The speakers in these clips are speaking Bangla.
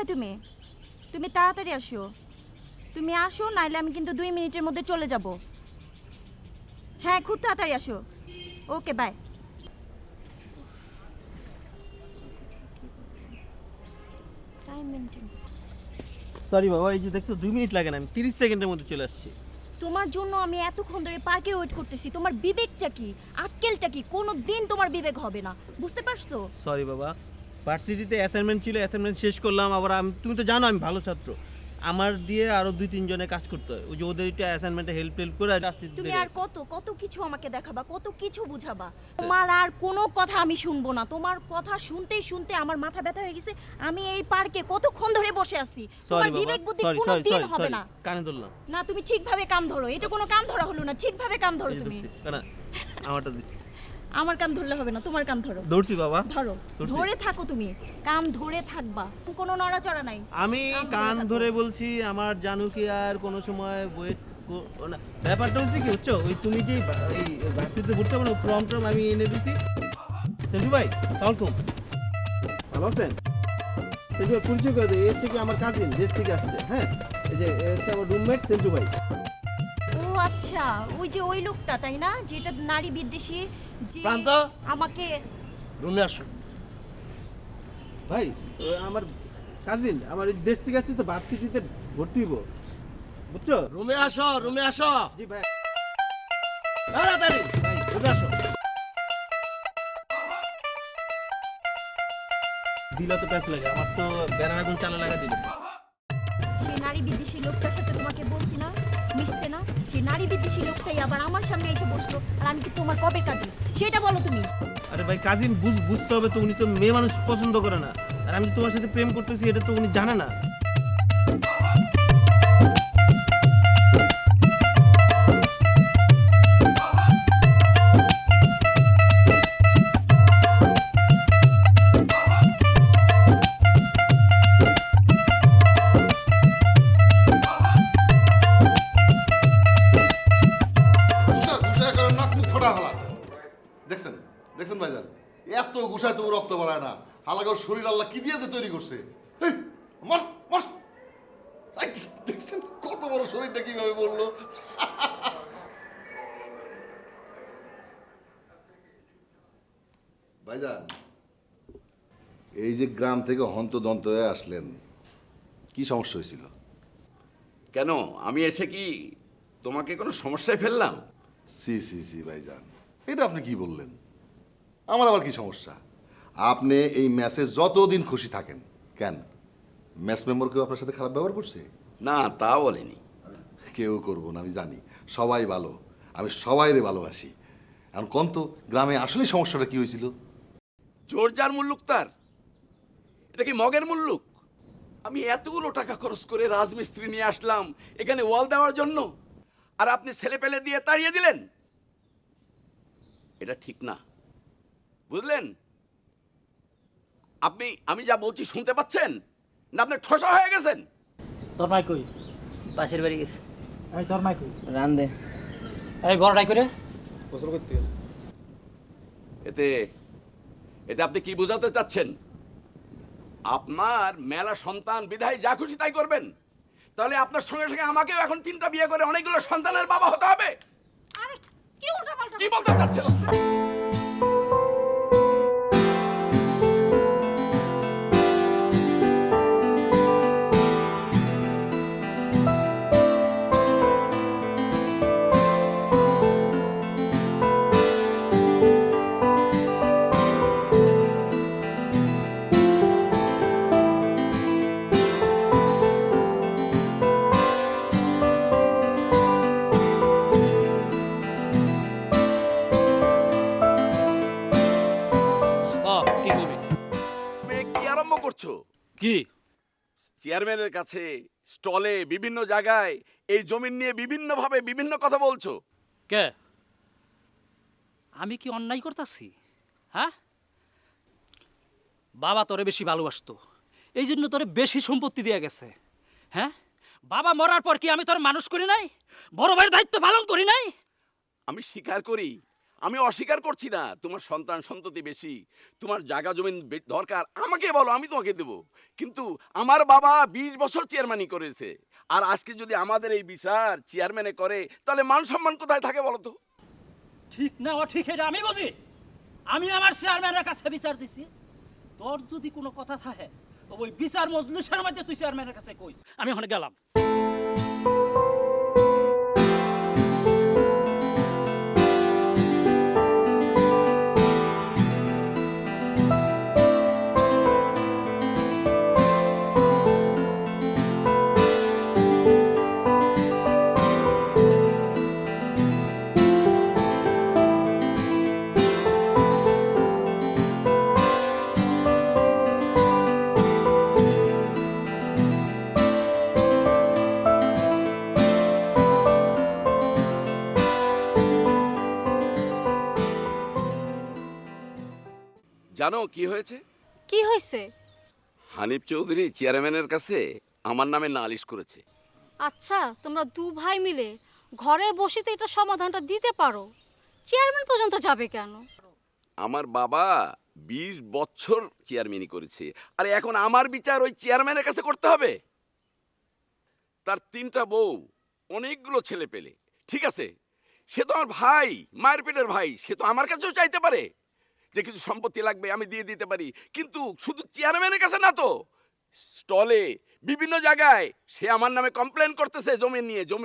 কোথায় তুমি? তুমি তাড়াতাড়ি আসো। তুমি আসো, নাইলে আমি কিন্তু 2 মিনিটের মধ্যে চলে যাব। হ্যাঁ, খুব তাড়াতাড়ি আসো। ওকে, বাই। Time maintain. সরি বাবা, এই যে দেখছো 2 মিনিট লাগে না, আমি 30 সেকেন্ডের মধ্যে চলে আসছি। তোমার জন্য আমি এতক্ষণ ধরে পার্কে ওয়েট করতেছি। তোমার বিবেকটা কি, আক্কেলটা কি? কোনো দিন তোমার বিবেক হবে না, বুঝতে পারছো? সরি বাবা, ভার্সিটিতে অ্যাসাইনমেন্ট ছিল, অ্যাসাইনমেন্ট শেষ করলাম। আবার তুমি তো জানো আমি ভালো ছাত্র, আমার দিয়ে আরো 2-3 জনে কাজ করতে হয়। ওই যে ওদের একটা অ্যাসাইনমেন্টে হেল্প করে আসতে তুমি দেরি আর আছে। কত কত কিছু আমাকে দেখাবা, কত কিছু বুঝাবা। তোমার আর কোনো কথা আমি শুনবো না। তোমার কথা শুনতেই শুনতে আমার মাথা ব্যথা হয়ে গেছে। আমি এই পার্কে কতক্ষণ ধরে বসে আছি। তোমার সরি বাবা, বিবেক বুদ্ধি সরি কোনো সরি দিন সরি হবে সরি, না। কানে ধরলাম। না, তুমি ঠিকভাবে কাম ধরো। এটা কোনো কাম ধরা হলো না, ঠিকভাবে কাম ধরো এই যে তুমি। ধরছি, কানা আমারটা দিছি। আমার কাম ধরলে হবে না, তোমার কাম ধরো। ধরছি বাবা, ধরো, ধরছি। ধরে থাকো তুমি। কাম ধরে থাকবা, কোনো নড়াচড়া নাই। আমি কান কান ধরে ধরে থাকো। বলছি। আমার জানু কি আর কোনো সময় ওয়েট না। ব্যাপারটা হচ্ছে কি বুঝছো, ওই তুমি যে এই ভার্সিটিতে ভর্তি হবে না, ফর্ম টর্ম আমি এনে দিছি। সেন্টু ভাই, ওয়েলকাম। ভালো আছেন? সেন্টু ভাই পরিচয় করে দিই, এই হচ্ছে কি আমার কাজিন, দেশ থেকে আসছে। হ্যাঁ, এই যে এ হচ্ছে আমার রুমমেট সেন্টু ভাই। ও আচ্ছা, ওই যে ওই লোকটা, তাই না? যেটা নারী বিদ্বেষী, যে প্রান্ত। আমাকে। রুমে আসো ভাই। আমার কাজিন, আমার এই দেশ থেকে আসছে তো, ভার্সিটিতে ভর্তি হইব, বুঝছো? রুমে আসো, রুমে আসো, জি ভাই। তাড়াতাড়ি ভাই রুমে আসো। দিলা তো প্যাঁচ লাগে, আমার তো ব্যানার আগুন চালা লাগা দিল। সেই নারী বিদ্বেষী লোকটার সাথে তোমাকে বলছি না মিশতে না? সেই নারী বিদ্বেষী লোকটাই আবার আমার সামনে এসে বসলো। আর আমি কি তোমার কবে কাজে, সেটা বলো তুমি। আরে ভাই কাজিন, বুঝতে হবে তো, উনি তো মেয়ে মানুষ পছন্দ করে না। আর আমি তোমার সাথে প্রেম করতেছি, এটা তো উনি জানে না। গুছায় করে নাক মুখ ফোটা হালা। দেখছেন দেখছেন ভাইজান, এত গুছায় তবু রক্ত বাড়ায় না। হালাকে ওর শরীর আল্লাহ কি দিয়ে যে তৈরি করছে। এই, মার মার। এই, দেখছেন কত বড় শরীরটা কিভাবে বললো। ভাইজান, এই যে গ্রাম থেকে হন্তদন্ত হয়ে আসলেন, কি সমস্যা হয়েছিল? কেন আমি এসে কি তোমাকে কোনো সমস্যায় ফেললাম? সি সি সি ভাইজান, এটা আপনি কি বললেন? আমার আবার কি সমস্যা? আপনি এই ম্যাচে যতদিন খুশি থাকেন। কেন ম্যাচ মেম্বার কেউ আপনার সাথে খারাপ ব্যবহার করছে? না, তা বলেনি। কেউ করবো না, আমি জানি। সবাই ভালো, আমি সবাইরে ভালোবাসি। এখন কোন তো গ্রামে আসলে সমস্যাটা কি হয়েছিল? জোর যার মুল্লুক তার। এটা কি মগের মুল্লুক? আমি এতগুলো টাকা খরচ করে রাজমিস্ত্রি নিয়ে আসলাম এখানে ওয়াল দেওয়ার জন্য, আর আপনি ছেলে পেলে দিয়ে তাড়িয়ে দিলেন। এটা ঠিক না, বুঝলেন? আমি যা বলছি শুনতে পাচ্ছেন না? আপনি ঠসা হয়ে গেছেন। তোর মাই কই? পাশের বাড়ি গেছে এই তোর মাই কই? রান্দে। এই বড়টাই করে গোসল করতে গেছে। এতে এতে আপনি কি বোঝাতে চাচ্ছেন? আপনার মেলা সন্তান বিধায় যা খুশি তাই করবেন? তাহলে আপনার সঙ্গে সঙ্গে আমাকেও এখন 3টা বিয়ে করে অনেকগুলো সন্তানের বাবা হতে হবে? আরে কি উল্টাপাল্টা কি বলতে চাচ্ছেন? কি করবি? তুমি কি আরম্ভ করছো? কি চেয়ারম্যানের কাছে, স্টলে, বিভিন্ন জায়গায় এই জমি নিয়ে বিভিন্নভাবে বিভিন্ন কথা বলছো। কে? আমি কি অন্যায় করতেছি? হ্যাঁ, বাবা তোরে বেশি ভালোবাসতো, এই জন্য তোরে বেশি সম্পত্তি দিয়ে গেছে। হ্যাঁ, বাবা মরার পর কি আমি তোর মানুষ করি নাই? বড় ভাইয়ের দায়িত্ব পালন করি নাই? আমি স্বীকার করি আমি অস্বীকার করছি না তোমার সন্তান সন্ততি বেশি, তোমার জায়গা জমি দরকার, আমাকে বলো, আমি তোমাকে দেবো। কিন্তু আমার বাবা 20 বছর চেয়ারম্যানই করেছে, আর আজকে যদি আমাদের এই বিচার চেয়ারম্যানে করে তাহলে মান সম্মান কোথায় থাকে বলো তো? ঠিক না ও ঠিক, এটা আমি বুঝি। আমি আমার চেয়ারম্যানের কাছে বিচার দিছি। তোর যদি কোনো কথা থাকে তো ওই বিচার মজলিসের মধ্যে তুই চেয়ারম্যানের কাছে কইস। আমি ওখানে গেলাম। জানো কি হয়েছে? কি হয়েছে? হানিফ চৌধুরী চেয়ারম্যানের কাছে আমার নামে নালিশ করেছে। আচ্ছা, তোমরা দু ভাই মিলে ঘরে বসে তো এটা সমাধানটা দিতে পারো, চেয়ারম্যান পর্যন্ত যাবে কেন? আমার বাবা 20 বছর চেয়ারম্যানই করেছে, আর এখন আমার বিচার ওই চেয়ারম্যানের কাছে করতে হবে? তার 3টা বউ, অনেকগুলো ছেলে পেলে, ঠিক আছে, সে তো আমার ভাই, মায়ের পেটের ভাই, সে তো আমার কাছেও চাইতে পারে যে কিছু সম্পত্তি লাগবে, আমি দিয়ে দিতে পারি। কিন্তু শুধু চেয়ারম্যানের কাছে না তো, স্টলে বিভিন্ন জায়গায় সে আমার নামে কমপ্লেন করতেছে জমি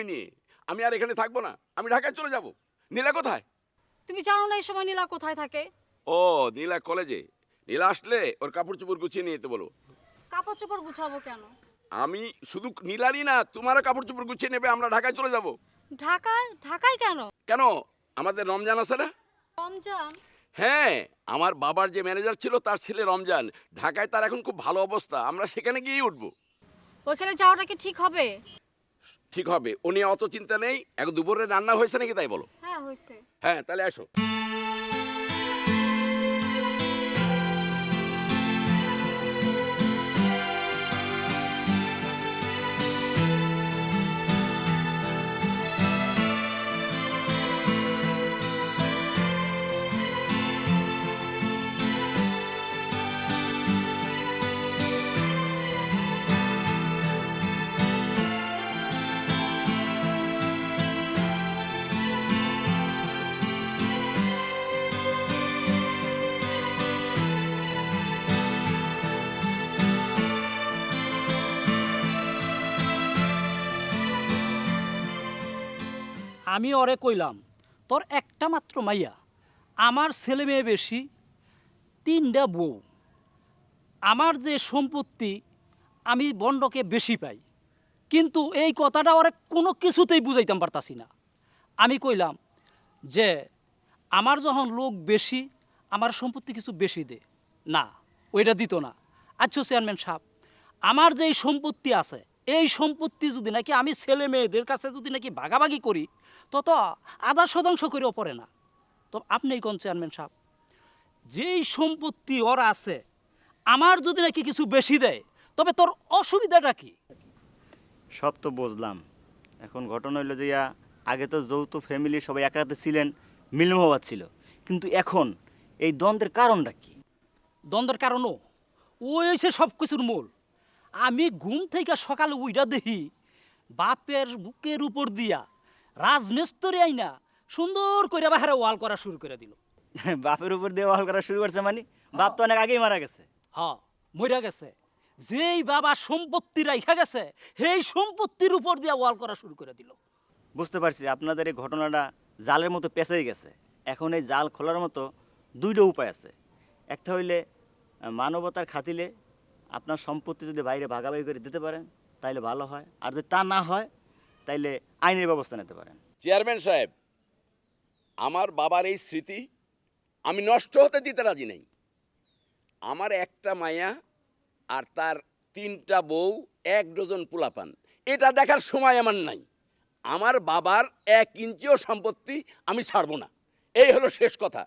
নিয়ে। আমি আর এখানে থাকবো না, আমি ঢাকায় চলে যাব। নীলা কোথায়? তুমি জানো না এই সময় নীলা কোথায় থাকে? ও, নীলা কলেজে। নীলা আসলে ওর কাপড় চোপড় গুছিয়ে নিয়ে যেতে বলো। কাপড় চোপড় গুছাবো কেন? আমি শুধু নীলারই না, তোমারও কাপড় চোপড় গুছিয়ে নেবে, আমরা ঢাকায় চলে যাব। ঢাকায়? ঢাকায় কেন? কেন, আমাদের রমজান আছে না? রমজান? হ্যাঁ, আমার বাবার যে ম্যানেজার ছিল তার ছেলে রমজান, ঢাকায় তার এখন খুব ভালো অবস্থা, আমরা সেখানে গিয়েই উঠবো। ওইখানে যাওয়াটা কি ঠিক হবে? ঠিক হবে, ও নিয়ে অত চিন্তা নেই। এখন দুপুরে রান্না হয়েছে নাকি তাই বলো? হ্যাঁ হয়েছে। হ্যাঁ, তাহলে আসো। আমি ওরে কইলাম, তোর একটা মাত্র মাইয়া, আমার ছেলে মেয়ে বেশি, 3টা বউ, আমার যে সম্পত্তি আমি বন্ডকে বেশি পাই। কিন্তু এই কথাটা ওরে কোনো কিছুতেই বুঝাইতাম পারতাছি না। আমি কইলাম যে আমার যখন লোক বেশি, আমার সম্পত্তি কিছু বেশি দে। না, ওইটা দিত না। আচ্ছা চেয়ারম্যান সাহেব, আমার যেই সম্পত্তি আছে, এই সম্পত্তি যদি নাকি আমি ছেলে মেয়েদের কাছে যদি নাকি ভাগাভাগি করি, তত 0.5% করেও পড়ে না। তো আপনি কোন চেয়ারম্যান সাহেব, যেই সম্পত্তি ওর আছে, আমার যদি নাকি কিছু বেশি দেয়, তবে তোর অসুবিধাটা কি? সব তো বুঝলাম। এখন ঘটনা হইলো যে আগে তো যৌথ ফ্যামিলি সবাই এক রাতে ছিলেন, মিলমহবাদ ছিল, কিন্তু এখন এই দ্বন্দ্বের কারণটা কি? দ্বন্দ্বের কারণও ওই হয়েছে সব কিছুর মূল। আমি ঘুম থেকে সকালে উইটা দেখি বাপের বুকের উপর দিয়া রাজমিস্ত্রি আইনা সুন্দর করে বাহারে ওয়াল করা শুরু করে দিল। বাপের উপর দিয়ে ওয়াল করা শুরু করছে মানে? বাপ তো অনেক আগেই মারা গেছে। হ্যাঁ, মইরা গেছে। যেই বাবা সম্পত্তি রাইখা গেছে, সেই সম্পত্তির উপর দিয়া ওয়াল করা শুরু করে দিল। বুঝতে পারছি আপনাদের এই ঘটনাটা জালের মতো পেঁচাই গেছে। এখন এই জাল খোলার মতো 2টা উপায় আছে। একটা হইলে মানবতার খাতিলে আপনার সম্পত্তি যদি বাইরে ভাগাভাগি করে দিতে পারেন তাইলে ভালো হয়, আর যদি তা না হয় তাইলে আইনের ব্যবস্থা নিতে পারেন। চেয়ারম্যান সাহেব, আমার বাবার এই স্মৃতি আমি নষ্ট হতে দিতে রাজি নেই। আমার একটা মায়া আর তার 3টা বউ, 1 ডজন পোলাপান, এটা দেখার সময় আমার নাই। আমার বাবার 1 ইঞ্চিও সম্পত্তি আমি ছাড়বো না, এই হলো শেষ কথা।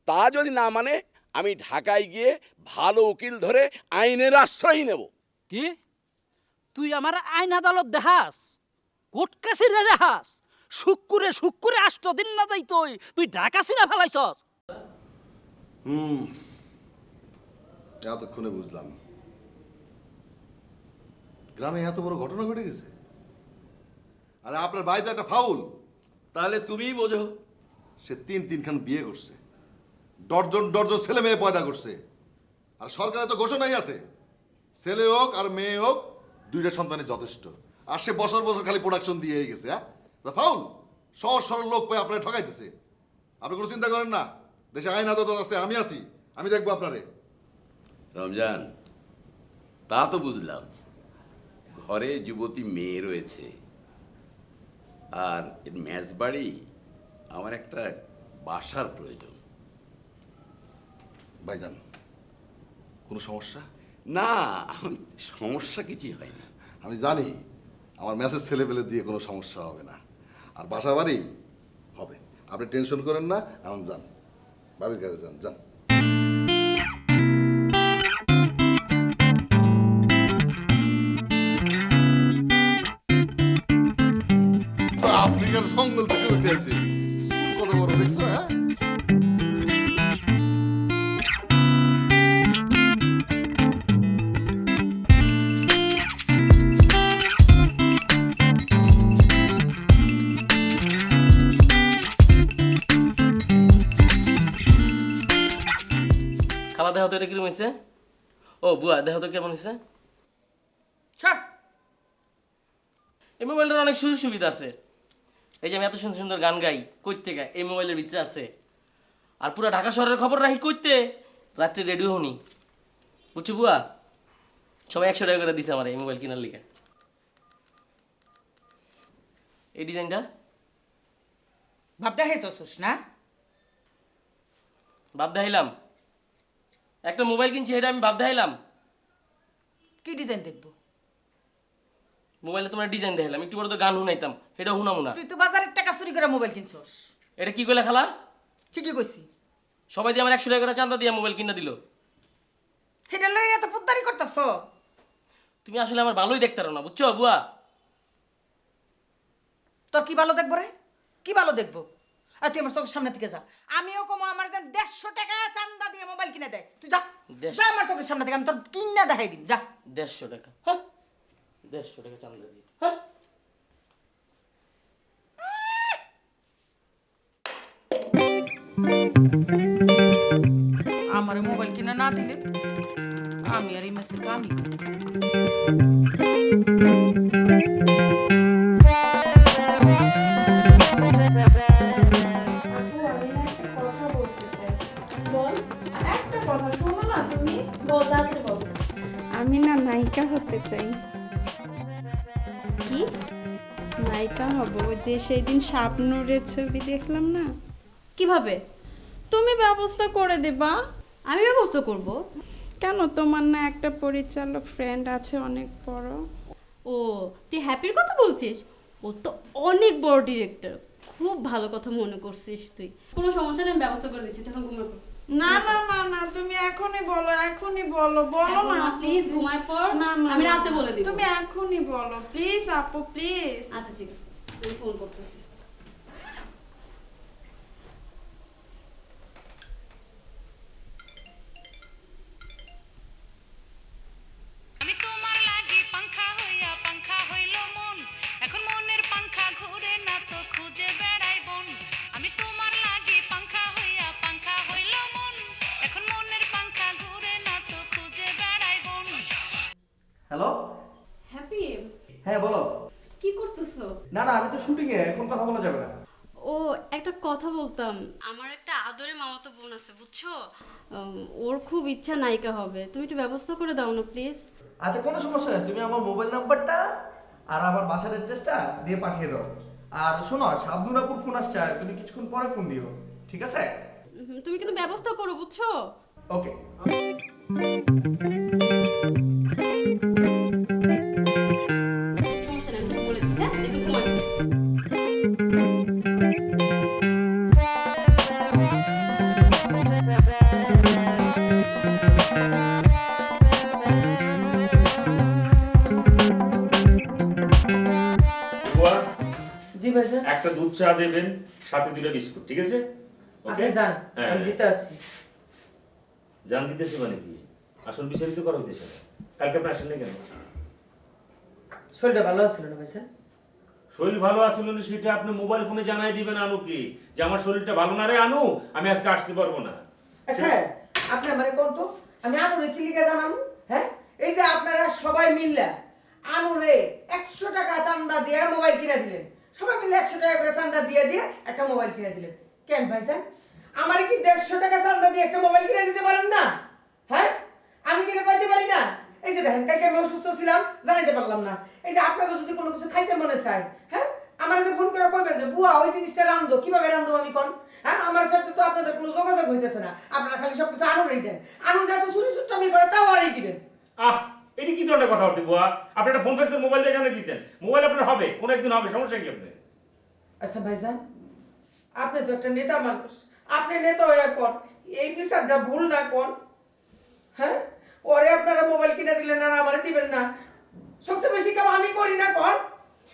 তা যদি না মানে আমি ঢাকায় গিয়ে ভালো উকিল ধরে আইনের আশ্রয় নেব। কি তুই আমার আইন আদালত দেখাস, কোর্ট কাছারি দেখাস, শুক্কুরে শুক্কুরে 8 দিন না যাই তুই ঢাকা ছিনা ফেলাইছস। এতক্ষণে বুঝলাম গ্রামে এত বড় ঘটনা ঘটে গেছে। আরে আপনার ভাই তো একটা ফাউল। তাহলে তুমিই বোঝো। সে তিনখান বিয়ে করছে, ডর্জন ডর্জন ছেলে মেয়ে পয়দা করছে, আর সরকারে তো ঘোষণাই আছে ছেলে হোক আর মেয়ে হোক 2টা সন্তানই যথেষ্ট। আর সে বছর বছর খালি প্রোডাকশন দিয়েই গেছে। হ্যাঁ, ফাউল সহজ সরল লোক পেয়ে আপনারা ঠকাইতেছে। আপনি কোনো চিন্তা করেন না, দেশে আইন আদালত আছে, আমি আছি, আমি দেখবো আপনারে। রমজান, তা তো বুঝলাম ঘরে যুবতী মেয়ে রয়েছে, আর ম্যাচ বাড়ি আমার একটা বাসার প্রয়োজন। ভাইজান, কোনো সমস্যা? না, সমস্যা কিছুই হয় না। আমি জানি আমার মেসেজ ছেলে পেলে দিয়ে কোনো সমস্যা হবে না, আর বাসা বাড়ি হবে। আপনি টেনশন করেন না, এখন যান, বাবির কাছে যান, যান। আফ্রিকার জঙ্গল থেকে উঠে আছে, কত বড় দেখছো? হ্যাঁ, খালা দেহ তো এটা কিরম হয়েছে? ও বুয়া দেহ তো কেমন হয়েছে? ছাড়, এই মোবাইলটার অনেক সুযোগ সুবিধা আছে। এই যে আমি এত সুন্দর সুন্দর গান গাই, কইতে গাই এই মোবাইলের ভিতরে আছে। আর পুরো ঢাকা শহরের খবর রাখি কইতে, রাত্রে রেডিও হনি। বুঝছো বুয়া? সবাই 100 টাকা করে দিছে আমার এই মোবাইল কেনার লিগে। এই ডিজাইনটা ভাব দেখাইতেছিস না? ভাব দেখাইলাম, একটা মোবাইল কিনছি এটা আমি ভাব দেখাইলাম। কি ডিজাইন দেখবো? মোবাইলে তোমার ডিজাইন দেখাইলাম, একটু পরে তো গান শুনাইতাম, এটা শুনামু না। তুই তো বাজারের টাকা চুরি করে মোবাইল কিনছস। এটা কি কইলা খালা? ঠিকই কইছি। সবাই দিয়ে আমার 100 টাকা করে চাঁদা দিয়ে মোবাইল কিনে দিল। সেটা লই এত পুত্তারি করতেছ? তুমি আসলে আমার ভালোই দেখতে পারো না, বুঝছো বুয়া? তোর কি ভালো দেখবো রে? কি ভালো দেখবো? আর তুই আমার চোখের সামনে থেকে যা। আমিও কমো আমার যেন 150 টাকা চান্দা দিয়ে মোবাইল কিনে দেয়। তুই যা, যা আমার চোখের সামনে থেকে, আমি তোর কিনা দেখাই দিম। যা। 150 টাকা? হ্যাঁ, 150 টাকা চাঁদা দিয়ে। হ্যাঁ, আমার মোবাইল কিনে না দিলে আমি আর এই মাসের কামই করব। আমি না নায়িকা হতে চাই। কি নায়িকা হব, যে সেই দিন শাবনূরের ছবি দেখলাম না। কিভাবে? তুমি ব্যবস্থা করে দিবা? আমি ব্যবস্থা করব। কেন, তোমার না একটা পরিচালক ফ্রেন্ড আছে অনেক বড়? ও, তুই হ্যাপির কথা বলছিস? ও তো অনেক বড় ডিরেক্টর, খুব ভালো কথা মনে করছিস তুই। কোনো সমস্যা নেই, আমি ব্যবস্থা করে দিচ্ছি। তখন ঘুমাই পড়। না না না না, তুমি এখনই বলো, এখনই বলো, বলো এখন না প্লিজ ঘুমাই পড়। না না, আমি রাতে বলে দিব। তুমি এখনই বলো প্লিজ আপু, প্লিজ। আচ্ছা ঠিক আছে, আমি ফোন করতেছি। আমি তোমার লাগি পাংখা হইয়া পাংখা হইল মন, এখন মনের পাংখা ঘুরে না তো খুঁজে বেড়াই বন। আমি তোমার লাগি পাংখা হইয়া পাংখা হইল মন, এখন মনের পাংখা ঘুরে না তো খুঁজে বেড়াই বন। হ্যালো, হ্যাপি, হ্যাঁ বলো। কি করতেছো? না না, আমি তো শুটিং এ, এখন কথা বলা যাবে না। ও, একটা কথা বলতাম। আমার একটা আদরে মামাতো বোন আছে, বুঝছো? ওর খুব ইচ্ছা নায়িকা হবে, তুমি একটু ব্যবস্থা করে দাও না প্লিজ। আচ্ছা, কোনো সমস্যা নেই, তুমি আমার মোবাইল নাম্বারটা আর আমার বাসার অ্যাড্রেসটা দিয়ে পাঠিয়ে দাও। আর শোনো, শাবনুরাপুর ফোন আসছে, তুমি কিছুক্ষণ পরে ফোন দিও, ঠিক আছে? তুমি কিন্তু ব্যবস্থা করো, বুঝছো? ওকে। সমস্যা নেই, আমি বলে দিচ্ছি। হ্যাঁ, একটু ঘুমাই। জি ভাইজান। একটা দুধ চা দেবেন, সাথে 2টা বিস্কুট, ঠিক আছে? আপনি যান, হ্যাঁ। আমি দিতে আসি। জান দিতেছে মানে কি? আসল বিচারিত করা হইতেছে না। কালকে আপনি আসেন না কেন? শরীরটা ভালো আছিল না ভাইজান? শরীর ভালো আসলে না সেটা আপনি মোবাইল ফোনে জানাই দিবেন আনুকে যে আমার শরীরটা ভালো না রে আনু, আমি আজকে আসতে পারবো না। স্যার আপনি আমারে কোন তো আমি আনুরে কি লিখে জানাবো? হ্যাঁ, এই যে আপনারা সবাই মিললা আনুরে 100 টাকা চান্দা দিয়ে মোবাইল কিনে দিলেন, সবাই মিলে 100 টাকা করে চান্দা দিয়ে দিয়ে একটা মোবাইল কিনে দিলেন। কেন ভাইজান, আমারে কি 150 টাকা চান্দা দিয়ে একটা মোবাইল কিনে দিতে পারেন না? হ্যাঁ, আমি কিনে পাইতে পারি না? এই যে দেখেন, কালকে আমি অসুস্থ ছিলাম, জানাইতে পারলাম না। এই যে আপনাকে যদি কোনো কিছু খাইতে মনে চায়, হ্যাঁ, আমার যে ফোন করে কইবেন যে বুয়া ওই জিনিসটা রান্ধো, কিভাবে রান্ধো আমি কোন? হ্যাঁ, আমার সাথে তো আপনাদের কোনো যোগাযোগ হইতেছে না, আপনারা খালি সবকিছু আনুরেই দেন। আনু যত চুরি চুট্টামি করে তাও আরই দিবেন। এটি কি ধরনের কথা হতে বুয়া? আপনি একটা ফোন ফ্যাক্সের মোবাইল দিয়ে জানিয়ে দিতেন, মোবাইল আপনার হবে, কোনো একদিন হবে, সমস্যা কি আপনার? আচ্ছা ভাইজান, আপনি তো একটা নেতা মানুষ, আপনি নেতা হওয়ার পর এই বিচারটা ভুল না কোন? হ্যাঁ, ওরে আপনারা মোবাইল কিনে দিলেন আর আমারে দিবেন না, সবচেয়ে বেশি কাম আমি করি না কোন?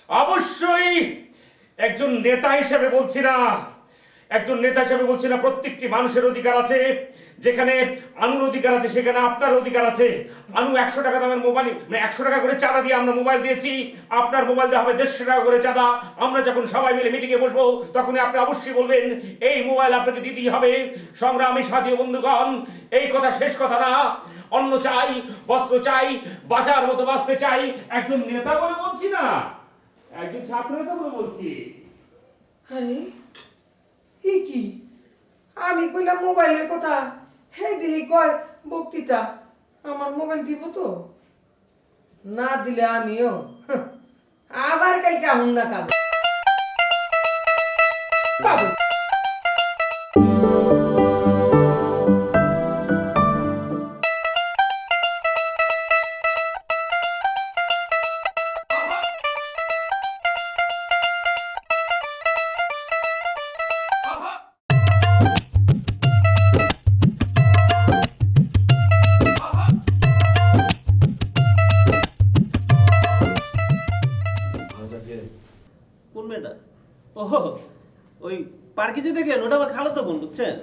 অবশ্যই একজন নেতা হিসেবে বলছি না, একজন নেতা হিসেবে বলছি না, প্রত্যেকটি মানুষের অধিকার আছে। যেখানে আনুর অধিকার আছে সেখানে আপনার অধিকার আছে। আনু 100 টাকা দামের মোবাইল, মানে 100 টাকা করে চাঁদা দিয়ে আমরা মোবাইল দিয়েছি, আপনার মোবাইল দেওয়া হবে 150 টাকা করে চাঁদা। আমরা যখন সবাই মিলে মিটিংয়ে বসবো তখনই আপনি অবশ্যই বলবেন এই মোবাইল আপনাকে দিতেই হবে। সংগ্রামী সাথী বন্ধুগণ, এই কথা শেষ কথা না। অন্ন চাই, বস্ত্র চাই, বাঁচার মতো বাঁচতে চাই। একজন নেতা বলে বলছি না, একজন ছাত্র নেতা বলে বলছি। আরে কি আমি কইলাম মোবাইলের কথা, হে দেখি কয় বক্তৃতা, আমার মোবাইল দিব তো? না দিলে আমিও আবার কালকে আহুন না কাম পাবো। কোন মেয়েটা? ওহো, ওই পার্কে যে দেখলেন ওটা আমার খালাতো বোন, বুঝছেন?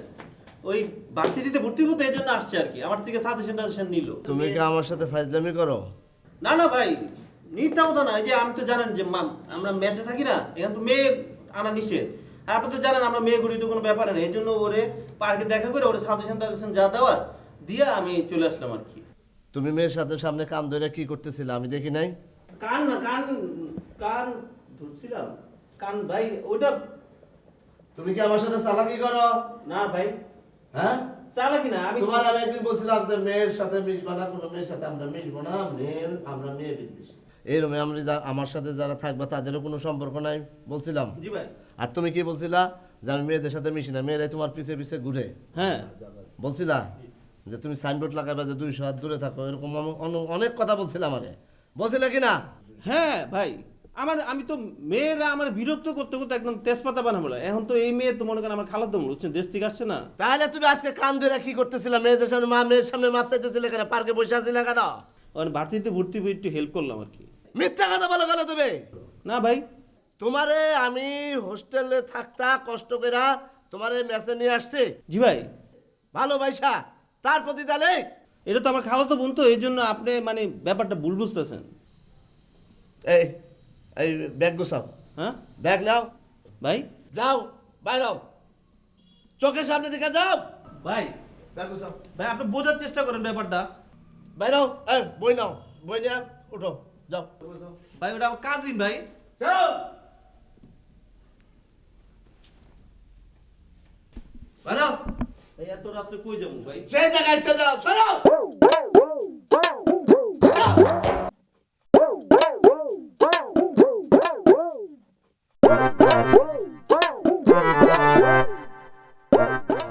ওই ভার্সিটিতে ভর্তি হতে এই জন্য আসছে আর কি, আমার থেকে সাজেশন নিল। তুমি কি আমার সাথে ফাজলামি করো? না না ভাই, নিটাও তো না। এই যে আমি তো জানেন যে আমরা ম্যাচে থাকি না, এখানে তো মেয়ে আনা নিষেধ। আর আপনি তো জানেন আমরা মেয়ে ঘুরি তো কোনো ব্যাপার না। এই জন্য ওরে পার্কে দেখা করে ওরে সাজেশন যা দেওয়ার দিয়ে আমি চলে আসলাম আর কি। তুমি মেয়ের সাথে সামনে কান ধরে কি করতেছিলে আমি দেখি নাই? কান না, কান কান ধরছিলাম, কান ভাই ওটা। তুমি কি আমার সাথে চালাকি করো? না ভাই, হ্যাঁ চালাকি না। আমি তোমার আমি একদিন বলছিলাম যে মেয়ের সাথে মিশবা না, কোনো মেয়ের সাথে আমরা মিশবো না, আমরা মেয়ে বিদ্বেষী। এই রুমে আমার সাথে যারা থাকবে তাদেরও কোনো সম্পর্ক নাই বলছিলাম। জি ভাই। আর তুমি কি বলছিলা যে আমি মেয়েদের সাথে মিশি না, মেয়েরাই তোমার পিছে পিছে ঘুরে। হ্যাঁ বলছিলা যে তুমি সাইনবোর্ড লাগাইবা যে 200 হাত দূরে থাকো, এরকম অনেক কথা বলছিলাম। আমারে বলছিলে কি না? হ্যাঁ ভাই, আমি তো মেয়েরা আমার বিরক্ত করতে করতে একদম তেজপাতা বানাবো। এখন তো এই মেয়ে তো মনে করেন আমার খালাতো বোন, বুঝছেন, দেশ থেকে আসছে না। তাহলে তুমি আজকে কান ধরে কি করতেছিলা? মেয়েদের সামনে মেয়ের সামনে মাপ চাইতেছিলে কেন? পার্কে বসে আছিলে কেন? ভার্সিটিতে ভর্তি হয়ে একটু হেল্প করলাম আর কি। মিথ্যা কথা বলো কেন তুমি? না ভাই, তোমারে আমি হোস্টেলে থাকতা কষ্ট করে তোমারে মেসে নিয়ে আসছি। জি ভাই। ভালোবাসা তার প্রতি তাহলে এটা তো আমার খালাতো বোন, তো এই জন্য আপনি মানে ব্যাপারটা ভুল বুঝতেছেন। এই এই ব্যাগ গোছাও। হ্যাঁ ব্যাগ নাও ভাই, যাও বাইরে, চোখের সামনে দিকে যাও। ভাই ব্যাগ গোছাও। ভাই আপনি বোঝার চেষ্টা করেন ব্যাপারটা। বাইরে বই নাও, বই নিয়ে উঠো, যাও। ভাই ওটা আমার কাজিন ভাই। যাও বাইরে। ভাই এত রাত্রে কই যাবো ভাই? সেই জায়গায় যাও, সরো।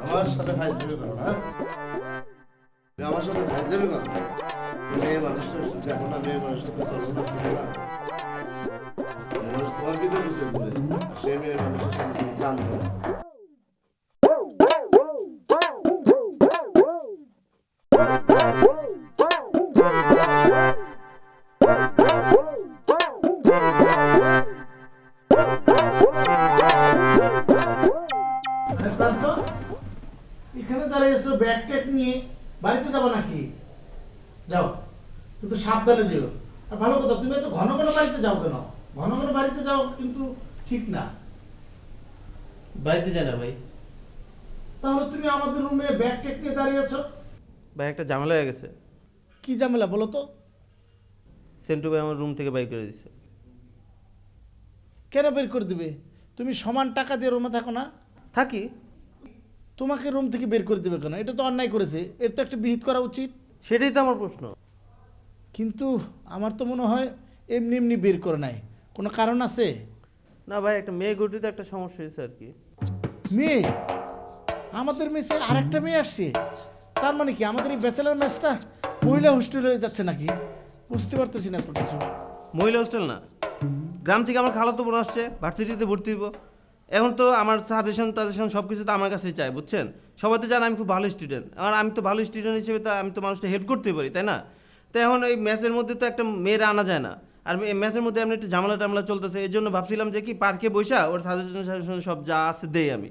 আমার সাথে ফাইজলামি করো না, আমার সাথে ফাইজলামি করো। মেয়ে মানুষটা দেখো না, মেয়ে মানুষের সাথে চলো না, ফিরে না। মানুষ তোমার ভিতরে বুঝে বুঝে সে মেয়ে মানুষের সাথে কান ধরো। দাঁড়িয়েছো ব্যাগ ট্যাগ নিয়ে, বাড়িতে যাবো নাকি? যাও, কিন্তু সাবধানে যেও। আর ভালো কথা, তুমি এত ঘন ঘন বাড়িতে যাও কেন? ঘন ঘন বাড়িতে যাও কিন্তু ঠিক না। বাড়িতে যায় না ভাই। তাহলে তুমি আমাদের রুমে ব্যাগ ট্যাগ নিয়ে দাঁড়িয়েছো? ভাই একটা ঝামেলা হয়ে গেছে। কি ঝামেলা বলো তো? সেন্টু ভাই আমার রুম থেকে বাইর করে দিছে। কেন বের করে দিবে? তুমি সমান টাকা দিয়ে রুমে থাকো না? থাকি। তোমাকে রুম থেকে বের করে দিবে কেন? এটা তো অন্যায় করেছে, এর তো একটা বিহিত করা উচিত। সেটাই তো আমার প্রশ্ন। কিন্তু আমার তো মনে হয় এমনি এমনি বের করে নাই, কোনো কারণ আছে? না ভাই, একটা মেয়ে গঠিত একটা সমস্যা হয়েছে আর কি। মেয়ে? আমাদের মেসে আর একটা মেয়ে আসছে? তার মানে কি আমাদের এই ব্যাচেলার মেসটা মহিলা হোস্টেল হয়ে যাচ্ছে নাকি? বুঝতে পারতেছি না তো কিছু। মহিলা হোস্টেল না, গ্রাম থেকে আমার খালাতো বোন আসছে, ভার্সিটিতে ভর্তি হইব। এখন তো আমার সাজেশন সব কিছু তো আমার কাছেই চাই, বুঝছেন? সবাই তো জানে আমি খুব ভালো স্টুডেন্ট, আর আমি তো ভালো স্টুডেন্ট হিসেবে তো আমি তো মানুষটা হেল্প করতে পারি, তাই না? তো এখন ওই ম্যাচের মধ্যে তো একটা মেয়েরা আনা যায় না, আর এই ম্যাচের মধ্যে এমনি একটু ঝামেলা চলতেছে। এই জন্য ভাবছিলাম যে কি পার্কে বসা ওর সাজেশন সব যা আছে দেই আমি।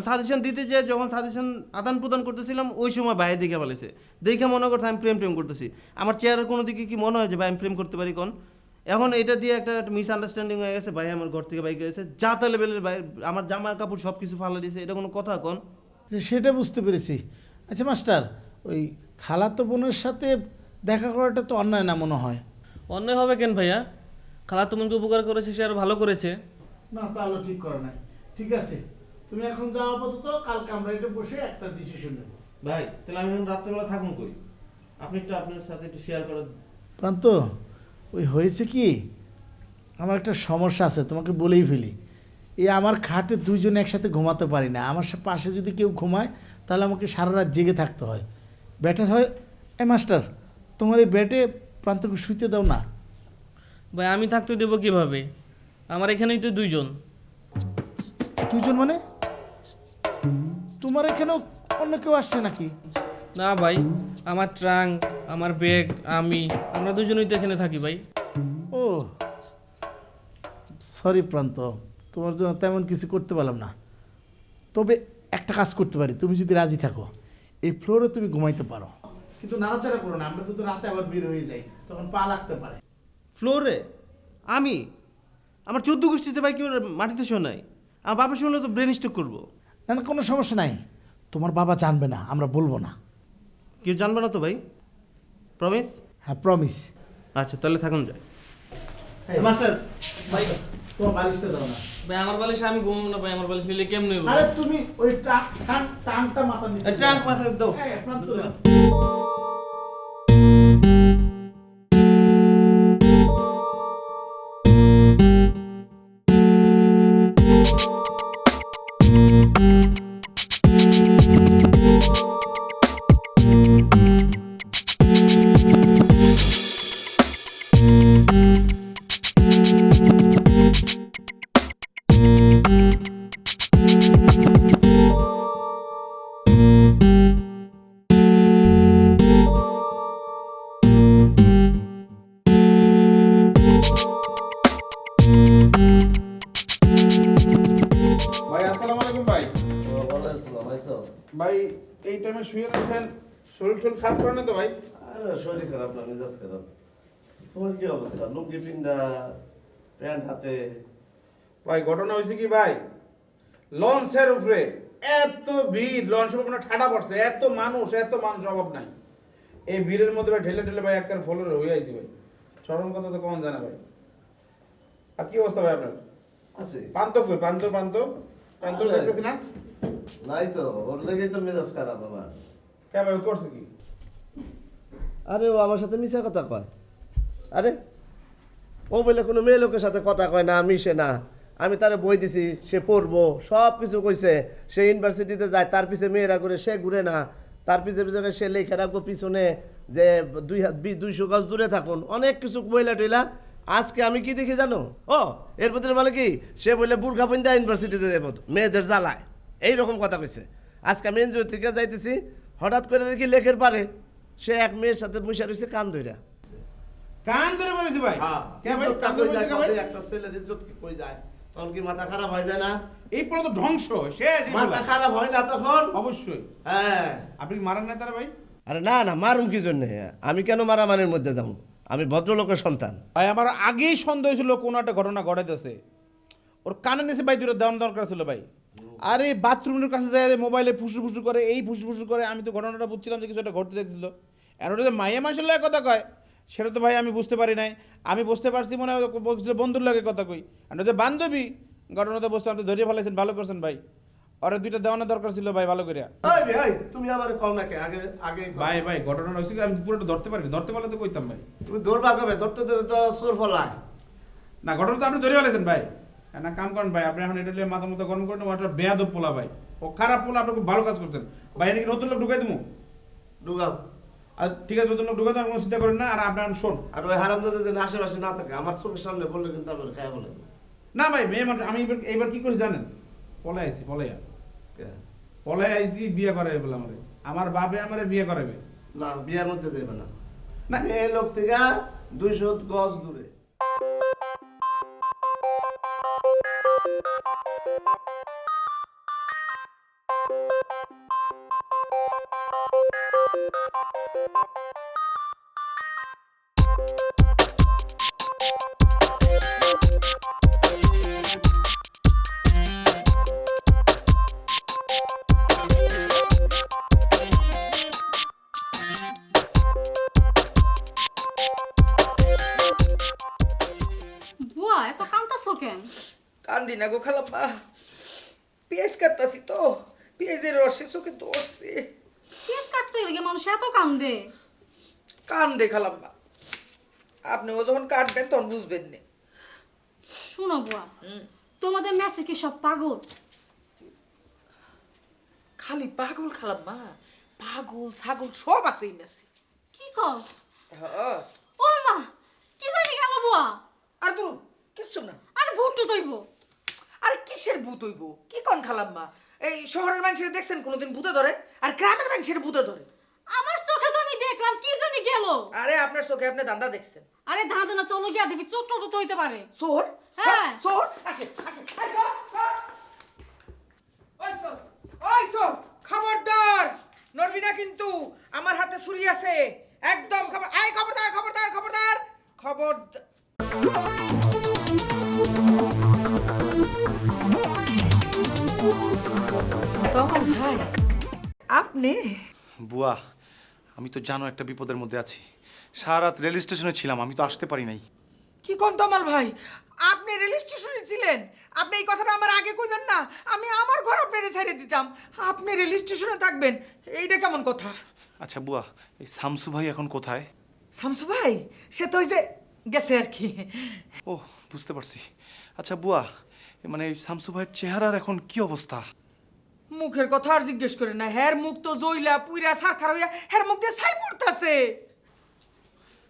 সাজেশন দিতে যে যখন সাজেশন আদান প্রদান করতেছিলাম ওই সময় ভাই দেখে বলেছে, দেখে মনে করতে আমি প্রেম করতেছি। আমার চেয়ারের কোনো দিকে কি মনে হয় যে ভাই আমি প্রেম করতে পারি কোন? এখন এটা দিয়ে একটা মিসআন্ডারস্ট্যান্ডিং হয়ে গেছে। ভাই আমার ঘর থেকে বাইক গেছে, যা তা লেভেলের ভাই আমার জামা কাপড় সব কিছু ফালা দিয়েছে। এটা কোনো কথা কোন? সেটা বুঝতে পেরেছি। আচ্ছা মাস্টার, ওই খালাতো বোনের সাথে দেখা করাটা তো অন্যায় না মনে হয়? অন্যায় হবে কেন ভাইয়া? খালাতো বোনকে উপকার করেছে, সে আরো ভালো করেছে। না, তাহলে ঠিক করে নাই। ঠিক আছে, তুমি এখন যাও আপাতত, কালকে আমরা এটা বসে একটা ডিসিশন নেব। ভাই তাহলে আমি এখন রাত্রেবেলা থাকুন কই? আপনি একটু আপনার সাথে একটু শেয়ার করেন। প্রান্ত, ওই হয়েছে কি, আমার একটা সমস্যা আছে, তোমাকে বলেই ফেলি। এই আমার খাটে দুইজনে একসাথে ঘুমাতে পারি না। আমার পাশে যদি কেউ ঘুমায় তাহলে আমাকে সারা রাত জেগে থাকতে হয়। ব্যাটার হয় এ মাস্টার, তোমার এই ব্যাটে প্রান্তকে শুইতে দাও না। ভাই আমি থাকতে দেবো কিভাবে? আমার এখানেই তো দুইজন। দুইজন মানে? তোমার এখানেও অন্য কেউ আসছে নাকি? না ভাই, আমার ট্রাঙ্ক, আমার ব্যাগ, আমরা দুজনেই তো এখানে থাকি ভাই। ও সরি প্রান্ত, তোমার জন্য তেমন কিছু করতে পারলাম না। তবে একটা কাজ করতে পারি, তুমি যদি রাজি থাকো, এই ফ্লোরে তুমি ঘুমাইতে পারো, কিন্তু নাড়াচাড়া করো না। আমরা কিন্তু রাতে আবার বের হয়ে যাই, তখন পা লাগতে পারে। ফ্লোরে? আমি? আমার 14 গোষ্ঠীতে ভাই কেউ মাটিতে শোনাই। আমার বাবা শুনলে তো ব্রেন স্ট্রোক করবো। না না, কোনো সমস্যা নাই, তোমার বাবা জানবে না, আমরা বলবো না। কেউ জানবে না তো ভাই? প্রমিস? হ্যাঁ প্রমিস। আচ্ছা তাহলে থাকুন যায়। মাস্টার ভাই তোমার বালিশটা দাও না। ভাই আমার বালিশে আমি ঘুমাবো না ভাই, আমার বালিশ নিলে কেমনে হবে? আরে তুমি ওই টাংটা মাথার নিচে ট্রাঙ্ক মাথায় দাও। হ্যাঁ প্রান্ত দাও। ভাই আসসালামু আলাইকুম ভাই। ভাই এই টাইমে শুয়ে রয়েছেন, শরীর খারাপ করে না তো ভাই? আরে শরীর খারাপ না, মেজাজ খারাপ। তোমার কি অবস্থা? লুঙ্গি পিন্দা, প্যান্ট হাতে? ভাই ঘটনা হয়েছে কি ভাই, লঞ্চের উপরে এত ভিড়, লঞ্চের উপরে ঠাডা পড়ছে, এত মানুষ অভাব নাই। এই ভিড়ের মধ্যে ভাই ঠেলে ভাই একবার ফলোরে হয়ে আইছি ভাই। চরম কথা তো কম জানা ভাই। আর কি অবস্থা ভাই আপনার? আছে পান্ত কই? পান্ত দেখতেছি না। নাই তো, ওর লেগেই তো মেজাজ খারাপ আমার। কে ভাই করছে কি? আরে ও আমার সাথে মিশা কথা কয়। আরে ও বলে কোনো মেয়ে লোকের সাথে কথা কয় না, মিশে না। আমি তারে বই দিছি, সে পড়বো, সব কিছু কইছে। সে ইউনিভার্সিটিতে যায়, তার পিছে মেয়েরা ঘুরে, সে ঘুরে না। তার পিছে সে লেখা রাখবো পিছনে যে 200 গজ দূরে থাকুন, অনেক কিছু বইলা টইলা। আজকে আমি কি দেখি জানো? ও এর ভিতরে বলে কি, সে বলে বুর্খা পিন্দা ইউনিভার্সিটিতে দেবো, মেয়েদের জ্বালায়, এইরকম কথা কইছে। আজকে আমি এনজিও থেকে যাইতেছি, হঠাৎ করে দেখি লেখের পারে সে এক মেয়ের সাথে বসে রয়েছে কান ধইরা। কান ধরে বলেছি ভাই? হ্যাঁ, কে ভাই? ইজ্জতটা কই যায়, কবে একটা ছেলের ইজ্জত কি কই যায়? তখন কি মাথা খারাপ হয়ে যায় না? এই পুরো তো ধ্বংস শেষ মাথা খারাপ হয় না তখন? অবশ্যই। হ্যাঁ। আপনি কি মারেন না তারা ভাই? আরে না না, মারুম কি জন্যে? আমি কেন মারামারির মধ্যে যাবো? আমি ভদ্রলোকের সন্তান। ভাই আমার আগেই সন্দেহ ছিল কোনো একটা ঘটনা ঘটাইতেছে। ওর কানে নিচে ভাই দুটো দেওয়ার দরকার ছিল ভাই। আরে বাথরুমের কাছে যায় মোবাইলে ফুসু ফুসু করে, এই ফুসু ফুসু করে। আমি তো ঘটনাটা বুঝছিলাম যে কিছু একটা ঘটতে যাচ্ছিল। আর ওটা যে মাইয়া মানুষের লাগে কথা কয় সেটা তো ভাই আমি বুঝতে পারি নাই। আমি বুঝতে পারছি মনে হয় বন্ধুর লাগে কথা কই। আর যে বান্ধবী ঘটনাটা বুঝতে আপনি ধরিয়ে ফেলাইছেন, ভালো করছেন ভাই। ওরা দুইটা দেওয়ানোর দরকার ছিল ভাই, ভালো করে। তুমি আমার কম নাকি আগে আগে ভাই ভাই ঘটনাটা হয়েছে কি আমি পুরোটা ধরতে পারিনি, ধরতে পারলে তো কইতাম ভাই। তুমি ধরবা কবে? ধরতে ধরতে তো চোর ফলায় না, ঘটনা তো আপনি ধরে ফেলেছেন ভাই। না কাম করেন ভাই, আপনি এখন এটা মাথা মতো গরম করেন। ওটা বেয়াদব পোলা ভাই, ও খারাপ পোলা। আপনি খুব ভালো কাজ করছেন ভাই। নাকি নতুন লোক ঢুকাই দেবো? ঢুকাও। আর ঠিক আছে, নতুন লোক ঢুকাই দেবো, কোনো চিন্তা করেন না। আর আপনার শোন, আর ওই হারামজাদা যেন আশেপাশে না থাকে, আমার চোখের সামনে বললে কিন্তু আমার খায়া বলে। না ভাই মেয়ে মানুষ। আমি এইবার কি করেছি জানেন? পলাই আইছি, পলাই আইছি বিয়ে করাবে বলে আমারে। আমার বাপে আমারে বিয়ে করাবে না, বিয়ের মধ্যে যাবে না। না, এই লোক থেকে 200 গজ দূরে। বুয়া এত কান্তাছো কেন? কান্দি না গো খালাম্মা, পেঁয়াজ কাটতাছি তো, পেঁয়াজের রসে চোখে দৌড়ছে। পেঁয়াজ কাটতে গেলে মানুষ এত কান্দে? কান্দে খালাম্মা, আপনিও যখন কাটবেন তখন বুঝবেন না। শোনো বুয়া, তোমাদের মেসে কি সব পাগল? খালি পাগল খালাম্মা, পাগল ছাগল সব আছে এই মেসে। কি কও? হ্যাঁ। ও মা, কি জানি গেল বুয়া? আর তো কিছু না। আর ভুট্টু তৈব? আর কিসের ভূত হইব? কি কোন খালাম্মা? এই শহরের মানুষের দেখছেন কোনোদিন ভূতে ধরে? আর গ্রামের মানুষের ভূতে ধরে? আমার চোখে তো আমি দেখলাম, কি জানি গেল। আরে আপনার চোখে আপনি দান্দা দেখছেন। আরে ধাঁধা না, চলো গিয়া দেখি চোট টোট হইতে পারে। চোর? হ্যাঁ চোর। আসে আসে। এই চোর, চোর। ওই চোর, ওই চোর, খবরদার নড়বি না কিন্তু। আমার হাতে ছুরি আছে, একদম খবর। এই খবরদার, খবরদার, খবরদার, খবরদার। তখন ভাই আপনি? বুয়া, আমি তো জানো একটা বিপদের মধ্যে আছি। সারা রাত রেল স্টেশনে ছিলাম, আমি তো আসতে পারি নাই। কি কোন তমাল ভাই, আপনি রেল স্টেশনে ছিলেন? আপনি এই কথাটা আমার আগে কইবেন না? আমি আমার ঘর আপনারে ছেড়ে দিতাম, আপনি রেল স্টেশনে থাকবেন? এইটা কেমন কথা? আচ্ছা বুয়া, এই শামসু ভাই এখন কোথায়? শামসু ভাই সে তো হইছে গেছে আর কি। ও বুঝতে পারছি। আচ্ছা বুয়া, মানে এই শামসু ভাইয়ের চেহারার এখন কি অবস্থা? মুখের কথা আর জিজ্ঞেস করে না, হ্যার মুখ তো জইলা পুইরা সারখার হইয়া হ্যার মুখ দিয়ে ছাই পড়তাছে।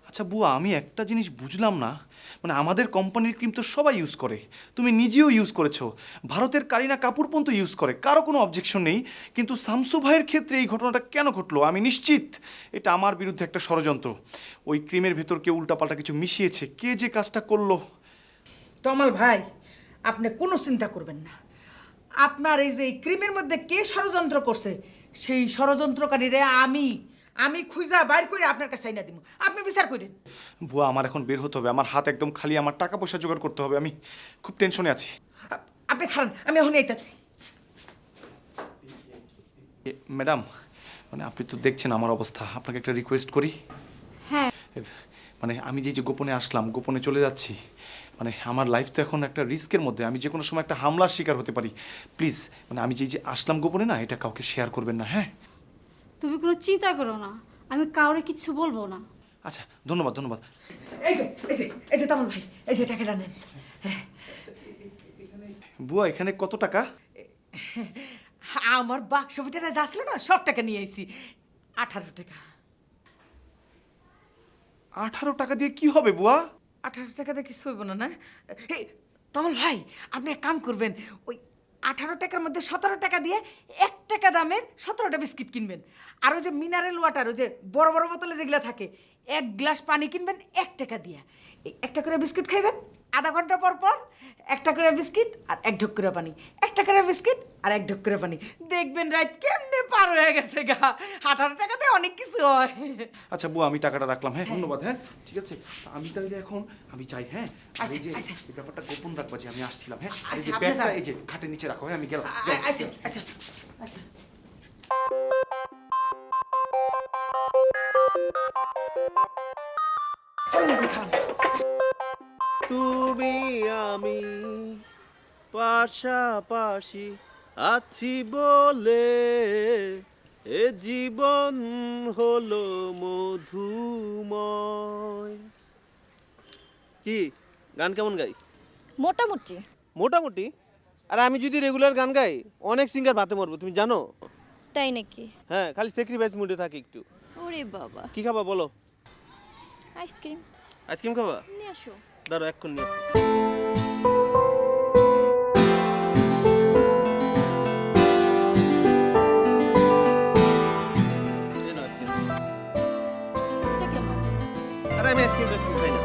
আচ্ছা বুয়া, আমি একটা জিনিস বুঝলাম না, মানে আমাদের কোম্পানির ক্রিম তো সবাই ইউজ করে, তুমি নিজেও ইউজ করেছো, ভারতের কারিনা কাপুর পর্যন্ত ইউজ করে, কারো কোনো অবজেকশন নেই, কিন্তু শামসু ভাইয়ের ক্ষেত্রে এই ঘটনাটা কেন ঘটলো? আমি নিশ্চিত এটা আমার বিরুদ্ধে একটা ষড়যন্ত্র। ওই ক্রিমের ভেতর কেউ উল্টাপাল্টা কিছু মিশিয়েছে, কে যে কাজটা করলো। তমাল ভাই আপনি কোনো চিন্তা করবেন না, আপনার এই যে ক্রিমের মধ্যে কে ষড়যন্ত্র করছে সেই ষড়যন্ত্রকারীরে আমি খুঁজা বাইর করে আপনার কাছে আইনা দিব, আপনি বিচার করেন। বুয়া আমার এখন বের হতে হবে, আমার হাত একদম খালি, আমার টাকা পয়সা জোগাড় করতে হবে, আমি খুব টেনশনে আছি। আপনি খান, আমি এখন এইতাছি। ম্যাডাম, মানে আপনি তো দেখছেন আমার অবস্থা, আপনাকে একটা রিকোয়েস্ট করি। হ্যাঁ। মানে আমি যে গোপনে আসলাম, গোপনে চলে যাচ্ছি, মানে আমার লাইফ তো এখন একটা রিস্কের মধ্যে, আমি যে কোনো সময় একটা হামলার শিকার হতে পারি। প্লিজ মানে আমি যে আসলাম গোপনে না, এটা কাউকে শেয়ার করবেন না। হ্যাঁ তুমি কোনো চিন্তা করো না, আমি কাউরে কিছু বলবো না। আচ্ছা ধন্যবাদ ধন্যবাদ। এই যে এই যে এই যে তমাল ভাই, এই যে টাকাটা নেন। বুয়া এখানে কত টাকা? আমার বাক্স ভিতরে যা ছিল না সব টাকা নিয়ে আইছি। 18 টাকা। 18 টাকা দিয়ে কি হবে বুয়া? 18 টাকা দিয়ে কিছু হইব না। না তমাল ভাই আপনি এক কাম করবেন, ওই 18 টাকার মধ্যে 17 টাকা দিয়ে 1 টাকা দামের 17টা বিস্কিট কিনবেন। আর ওই যে মিনারেল ওয়াটার, ওই যে বড় বড় বোতলে যেগুলো থাকে, 1 গ্লাস পানি কিনবেন 1 টাকা দিয়ে। এই 1টা করে বিস্কিট খাইবেন, আধা ঘন্টা পর পর একটা করে বিস্কিট আর এক ঢোক করে পানি, একটা করে বিস্কিট আর এক ঢোক করে পানি। দেখবেন রাত কেমনে পার হয়ে গেছে গা। 18 টাকাতে অনেক কিছু হয়। আচ্ছা বুয়া, আমি টাকাটা রাখলাম। হ্যাঁ, ধন্যবাদ। হ্যাঁ, ঠিক আছে। আমি তাহলে এখন আমি যাই। হ্যাঁ, আর এই যে এই ব্যাপারটা গোপন রাখবা যে আমি আসছিলাম। হ্যাঁ, আর এই যে ব্যাগটা এই যে খাটের নিচে রাখো। হ্যাঁ, আমি গেলাম। আচ্ছা আচ্ছা আচ্ছা। তুমি আমি পাশাপাশি আছি বলে এ জীবন হলো মধুময়। কি গান কেমন গাই? মোটামুটি। মোটামুটি? আর আমি যদি রেগুলার গান গাই অনেক সিঙ্গার ভাতে মরবো, তুমি জানো? তাই নাকি? হ্যাঁ, খালি স্যাক্রিফাইস মুডে থাকি একটু। ওরে বাবা। কি খাবা বলো? আইসক্রিম। আইসক্রিম খাবা? নিয়ে আসো। দাঁড়াও, এক্ষুনি নিয়ে আসো। আরে আমি আইসক্রিম খাই না।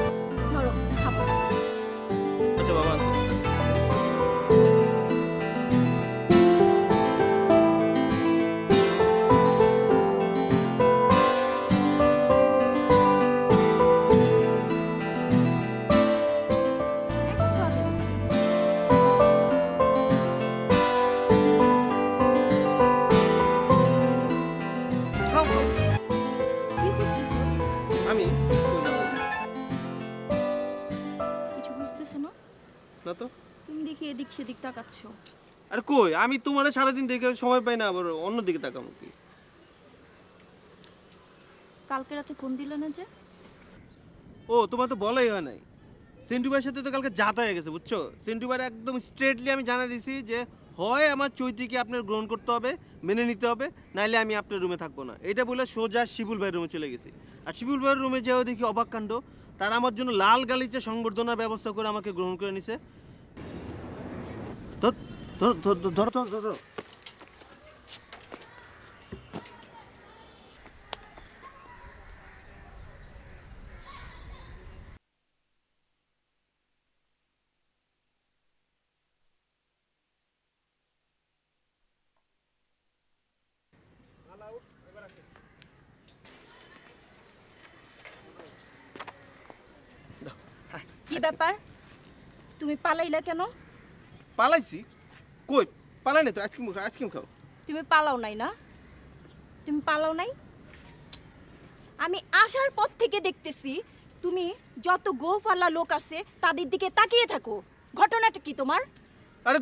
ধরো, খাবো। আচ্ছা বাবা। আমি কিছু বুঝতেছো না? না তো। তুমি দেখি এদিক সেদিক তাকাচ্ছ। আর কই, আমি তোমারে সারাদিন দেখে সময় পাই না, আবার অন্য দিকে তাকাবো কি? কালকে রাতে ফোন দিলে না যে? ও, তোমার তো বলাই হয় নাই। সেন্টু ভাইয়ের সাথে তো কালকে যাতা হয়ে গেছে, বুঝছো? সেন্টু ভাইয়ের একদম স্ট্রেটলি আমি জানা দিছি যে হয় আমার চৈতিকে আপনার গ্রহণ করতে হবে, মেনে নিতে হবে, নাইলে আমি আপনার রুমে থাকবো না। এটা বলে সোজা শিবুল ভাইয়ের রুমে চলে গেছি। আর শিবুল ভাইয়ের রুমে যেও দেখি অবাক কাণ্ড, তারা আমার জন্য লাল গালিচা সংবর্ধনার ব্যবস্থা করে আমাকে গ্রহণ করে নিছে। ধরো ধরো ধরো ধরো। কি ব্যাপার? তুমি পালাইলা কেন? পালাইছি? কই পালাই না তো। আইসক্রিম খাও। তুমি পালাও নাই না? তুমি পালাও নাই? আমি আসার পর থেকে দেখতেছি তুমি যত গোফালা লোক আছে তাদের দিকে তাকিয়ে থাকো। ঘটনাটা কি তোমার? আরে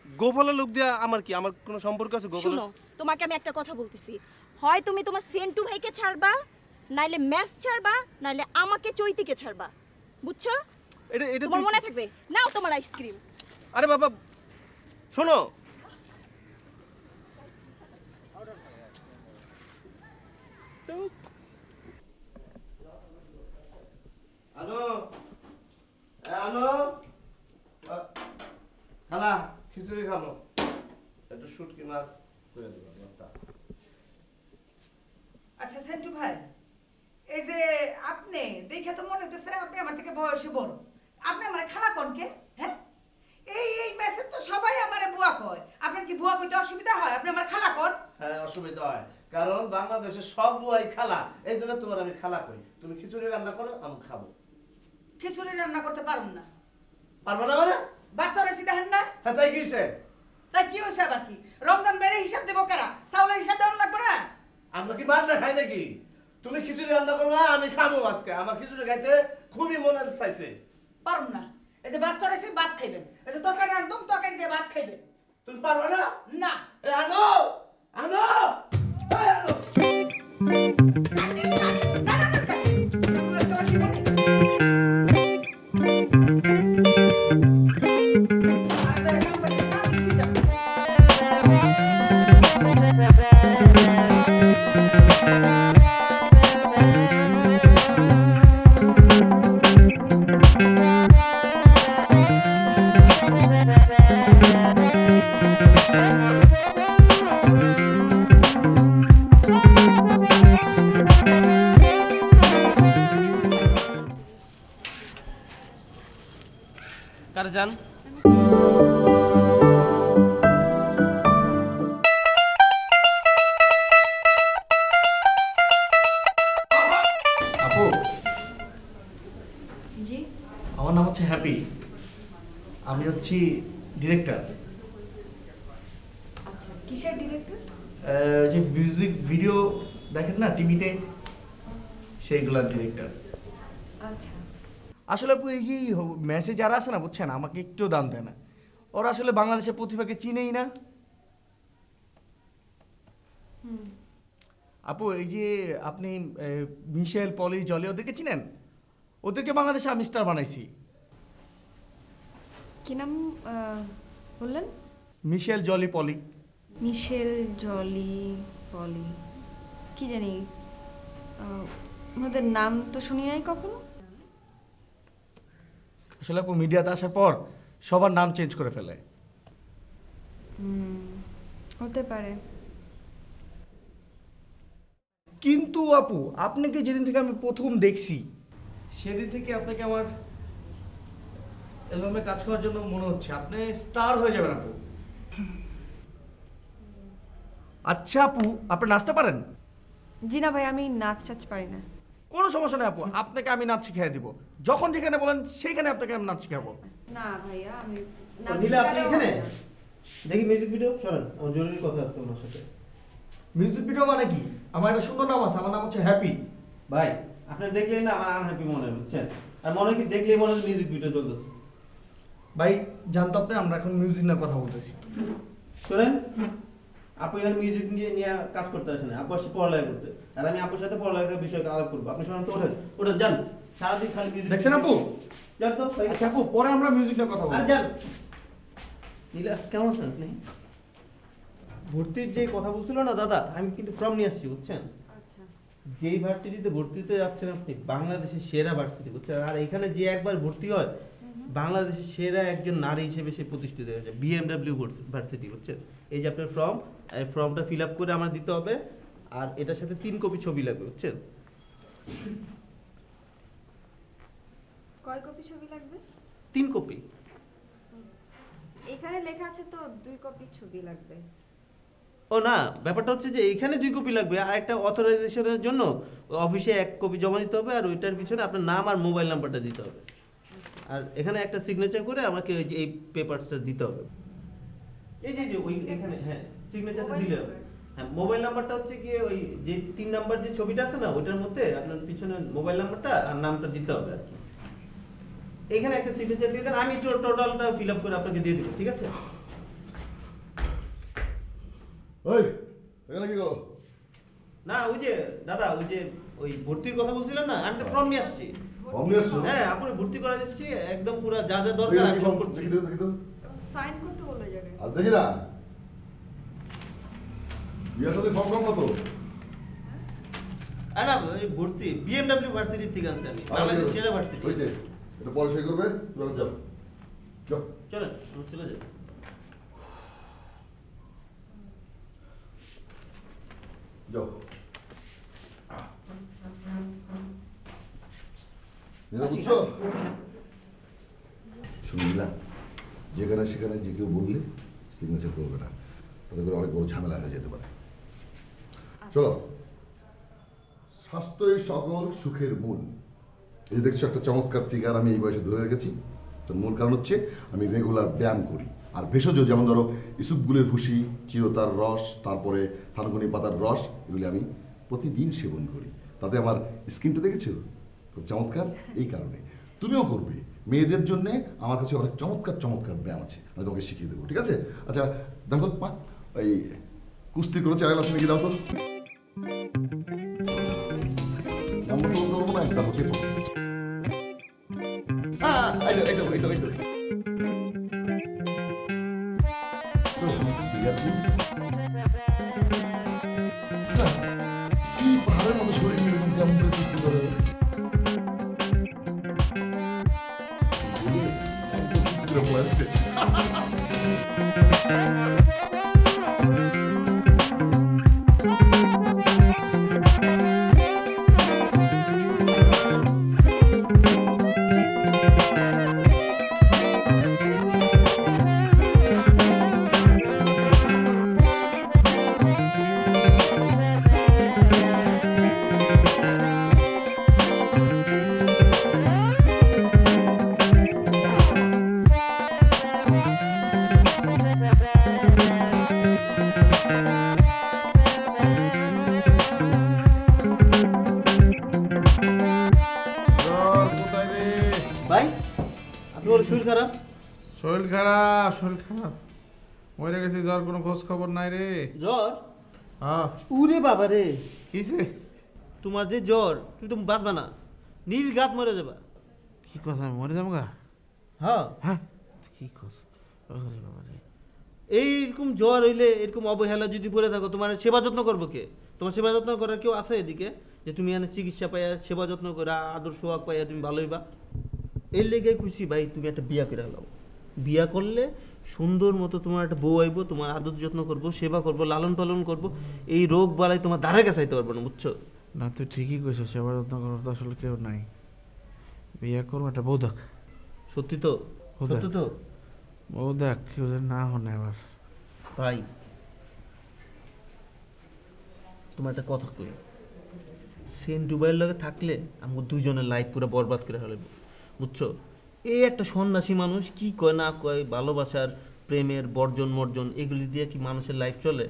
গোপালা লোক দিয়া আমার কি? আমার কোনো সম্পর্ক আছে গোপালা? শুনো, তোমাকে আমি একটা কথা বলতেছি। হয় তুমি তোমার সেন্টু ভাইকে ছাড়বা, নাইলে ম্যাচ ছাড়বা, নাইলে আমাকে চৈতিকে ছাড়বা। বুঝছো? এটা তোমার মনে থাকবে। নাও তোমার আইসক্রিম। আরে বাবা শোনো, আনো আনো খালা খিচুড়ি খাবো, একটু শুটকি মাছ করে দেবো। আচ্ছা সেন্টু ভাই, এই যে আপনি দেখে তো মনে হচ্ছে আপনি আমার থেকে বয়সে বড়। আপনি আমার খালা কোন কে? হ্যাঁ, এই মেসেজ তো সবাই আমারে বুয়া কয়। আপনার কি বুয়া কইতে অসুবিধা হয়? আপনি আমার খালা কোন? হ্যাঁ, অসুবিধা হয়, কারণ বাংলাদেশের সব বুয়াই খালা, এই জন্য তোমার আমি খালা কই। তুমি খিচুড়ি রান্না করো, আমি খাবো। খিচুড়ি রান্না করতে পারুন না। পারবো না মানে? বাচ্চা রেসি দেখেন না? হ্যাঁ, তাই কি হয়েছে? তাই কি হয়েছে আবার? কি রমজান বেড়ে হিসাব দেবো কারা? চাউলের হিসাব দেওয়া লাগবে না? আমরা কি মাছ না খাই নাকি? তুমি খিচুড়ি রান্না করবা, আমি খাবো আজকে। আমার খিচুড়ি খাইতে খুবই মনে চাইছে। পারুন না। এই যে বাচ্চা রেসি ভাত খাইবেন, এই যে তরকারি রান্ধুম তরকারি দিয়ে ভাত খাইবেন। তুমি পারবে না? না। আনো আনো আনো। কারে যান আপু জি আমার নাম হচ্ছে হ্যাপি, আমি হচ্ছি ডিরেক্টর। আচ্ছা কিসের ডিরেক্টর? যে মিউজিক ভিডিও দেখেন না টিভিতে, সেইগুলোর ডিরেক্টর। আচ্ছা আসলে আপু এই যে মেসেজ যারা আছে না বুঝছেন, আমাকে একটু দাম দেয় না। ওরা আসলে বাংলাদেশের প্রতিভাকে চিনেই না। আপু এই যে আপনি মিশেল, পলি, জলি ওদেরকে চিনেন? ওদেরকে বাংলাদেশে আমি স্টার বানাইছি। কি নাম বললেন? মিশেল, জলি, পলি। মিশেল, জলি, পলি, কি জানি, ওনাদের নাম তো শুনি নাই কখনো। আসলে আপু মিডিয়াতে আসার পর সবার নাম চেঞ্জ করে ফেলে। হতে পারে। কিন্তু আপু আপনাকে যেদিন থেকে আমি প্রথম দেখছি সেদিন থেকে আপনাকে আমার অ্যালবামে কাজ করার জন্য মনে হচ্ছে আপনি স্টার হয়ে যাবেন আপু। আচ্ছা আপু আপনি নাচতে পারেন? জি না ভাই, আমি নাচ টাচ পারি না। কোনো সমস্যা নেই আপু, আপনাকে আমি নাচ শিখিয়ে দিব। যখন যেখানে বলেন সেইখানে আপনাকে আমি নাচ শিখাবো। না ভাইয়া, আমি নিলে আপনি এখানে দেখি মিউজিক ভিডিও শোনেন, আমার জরুরি কথা আছে ওনার সাথে। মিউজিক ভিডিও মানে কি? আমার একটা সুন্দর নাম আছে, আমার নাম হচ্ছে হ্যাপি। ভাই আপনি দেখলেই না আমার আনহ্যাপি মনে হয়, বুঝছেন? আর মনে হয় কি দেখলেই মনে হয় মিউজিক ভিডিও চলতেছে। ভাই জানতো আপনি আমরা এখন মিউজিক নিয়ে কথা বলতেছি। শোনেন, আপু এখানে মিউজিক নিয়ে কাজ করতে আসেন, আপু আসছে পড়ালেখা করতে, আর আমি আপুর সাথে পড়ালেখার বিষয়ে আলাপ করবো। আপনি শোনেন তো, ওঠেন ওঠেন যান, সারাদিন খালি মিউজিক দেখছেন আপু? যান তো ভাই। আচ্ছা আপু পরে আমরা মিউজিক নিয়ে কথা বলবো। আর যান। নীলা কেমন আছেন আপনি? ভর্তির যে কথা বলছিল না দাদা, আমি কিন্তু ফর্ম নিয়ে আসছি, বুঝছেন? আচ্ছা যেই ভার্সিটিতে ভর্তিতে যাচ্ছেন আপনি, বাংলাদেশের সেরা ভার্সিটি, বুঝছেন? আর এখানে যে একবার ভর্তি হয় বাংলাদেশের সেরা একজন নারী হিসেবে সে প্রতিষ্ঠিত হয়ে যায়। বিএমডব্লিউ ভার্সিটি, বুঝছেন? এই যে আপনার ফর্ম, এই ফর্মটা ফিল আপ করে আমার দিতে হবে, আর এটার সাথে 3 কপি ছবি লাগবে, বুঝছেন? কয় কপি ছবি লাগবে? 3 কপি। এখানে লেখা আছে তো 2 কপি ছবি লাগবে। ও না, ব্যাপারটা হচ্ছে যে এইখানে 2 কপি লাগবে, আর একটা অথরাইজেশনের জন্য অফিসে 1 কপি জমা দিতে হবে, আর ওইটার পিছনে আপনার নাম আর মোবাইল নাম্বারটা দিতে হবে, আর এখানে একটা সিগনেচার করে আমাকে ওই যে এই পেপারসটা দিতে হবে। এই যে ওই এখানে, হ্যাঁ সিগনেচারটা দিলে হবে। হ্যাঁ মোবাইল নাম্বারটা হচ্ছে কি ওই যে 3 নাম্বার যে ছবিটা আছে না, ওইটার মধ্যে আপনার পিছনে মোবাইল নাম্বারটা আর নামটা দিতে হবে আর কি। এখানে একটা সিগনেচার দিয়ে দেন, আমি টোটালটা ফিল আপ করে আপনাকে দিয়ে দিব, ঠিক আছে? ওই এখানে কি করো? না ওই যে দাদা, ওই যে ওই ভর্তির কথা বলছিলেন না, আমি তো ফর্ম নিয়ে আসছি। ফর্ম নিয়ে আসছো? হ্যাঁ আপনার ভর্তি করা যাচ্ছে, একদম পুরো যা যা দরকার আমি সব করছি। দেখি তো সাইন করতে বলে যাবে। আর দেখি না বিয়ের সাথে ফর্ম কম না তো? আর না ওই ভর্তি বিএমডব্লিউ ভার্সিটি থেকে আনছি আমি, বাংলাদেশের সেরা ভার্সিটি। হয়েছে, এটা পরে সই করবে, তুমি যাও যাও। চলেন আমরা চলে যাই। যাও নীলা, বুঝছো? শুনুন নীলা, যেখানে সেখানে যে কেউ বললে সিগনেচার করবে না, তাতে করে অনেক বড় ঝামেলা হয়ে যেতে পারে। চলো, স্বাস্থ্যই সকল সুখের মূল। এই দেখছো একটা চমৎকার ফিগার আমি এই বয়সে ধরে রেখেছি। তার মূল কারণ হচ্ছে আমি রেগুলার ব্যায়াম করি, আর ভেষজ যেমন ধরো ইসুপগুলের ভুসি, চিরতার রস, তারপরে থানকুনি পাতার রস, এগুলি আমি প্রতিদিন সেবন করি। তাতে আমার স্কিনটা দেখেছো খুব চমৎকার। এই কারণে তুমিও করবে। মেয়েদের জন্য আমার কাছে অনেক চমৎকার চমৎকার ব্যায়াম আছে, আমি তোমাকে শিখিয়ে দেবো, ঠিক আছে? আচ্ছা দেখো মা, ওই কুস্তি করো, চ্যানেল আছে নাকি দাও তো। নাম্বার তো করবো না, দেখো কে করবো। কি পাহাড়ের মতো শরীর এরকম কেমন করে কুস্তি করে? একদম কুস্তি করে পড়ে আসছে। শরীর খারাপ, শরীর খারাপ। মরে গেছি, জ্বর, কোনো খোঁজ খবর নাই রে। জ্বর? হ্যাঁ। উরে বাবা রে, কিসে? তোমার যে জ্বর, তুমি তো বাঁচবা না, নীল গাত মরে যাবা। কি কথা, আমি মরে যাবো গা? হ্যাঁ হ্যাঁ, কি কথা বাবা রে। এইরকম জ্বর হইলে, এরকম অবহেলা যদি পড়ে থাকো, তোমার সেবা যত্ন করবো কে? তোমার সেবা যত্ন করার কেউ আছে এদিকে, যে তুমি এনে চিকিৎসা পাইয়া সেবা যত্ন করা আদর সোহাগ পাইয়া তুমি ভালো হইবা? এর লেগে খুশি ভাই, তুমি একটা বিয়া করে লাও। বিয়া করলে সুন্দর মতো তোমার একটা বউ আইবো, তোমার আদর যত্ন করবো, সেবা করবো, লালন পালন করবো। এই রোগ বালাই তোমার দ্বারা গেছাইতে পারবো না, বুঝছো? না, তুই ঠিকই কইছিস, সেবা যত্ন করার তো আসলে কেউ নাই। বিয়ে করবো একটা বউ দেখ। সত্যি তো? সত্যি তো? বউ দেখ, কেউ যেন না হনে আবার। ভাই তোমার একটা কথা কই, সেন্ট ডুবাইয়ের লগে থাকলে আমাকে দুজনের লাইফ পুরো বরবাদ করে ফেলবে, বুঝছো? এই একটা সন্ন্যাসী মানুষ কি কয় না কয়, ভালোবাসার প্রেমের বর্জন মর্জন এগুলি দিয়ে কি মানুষের লাইফ চলে?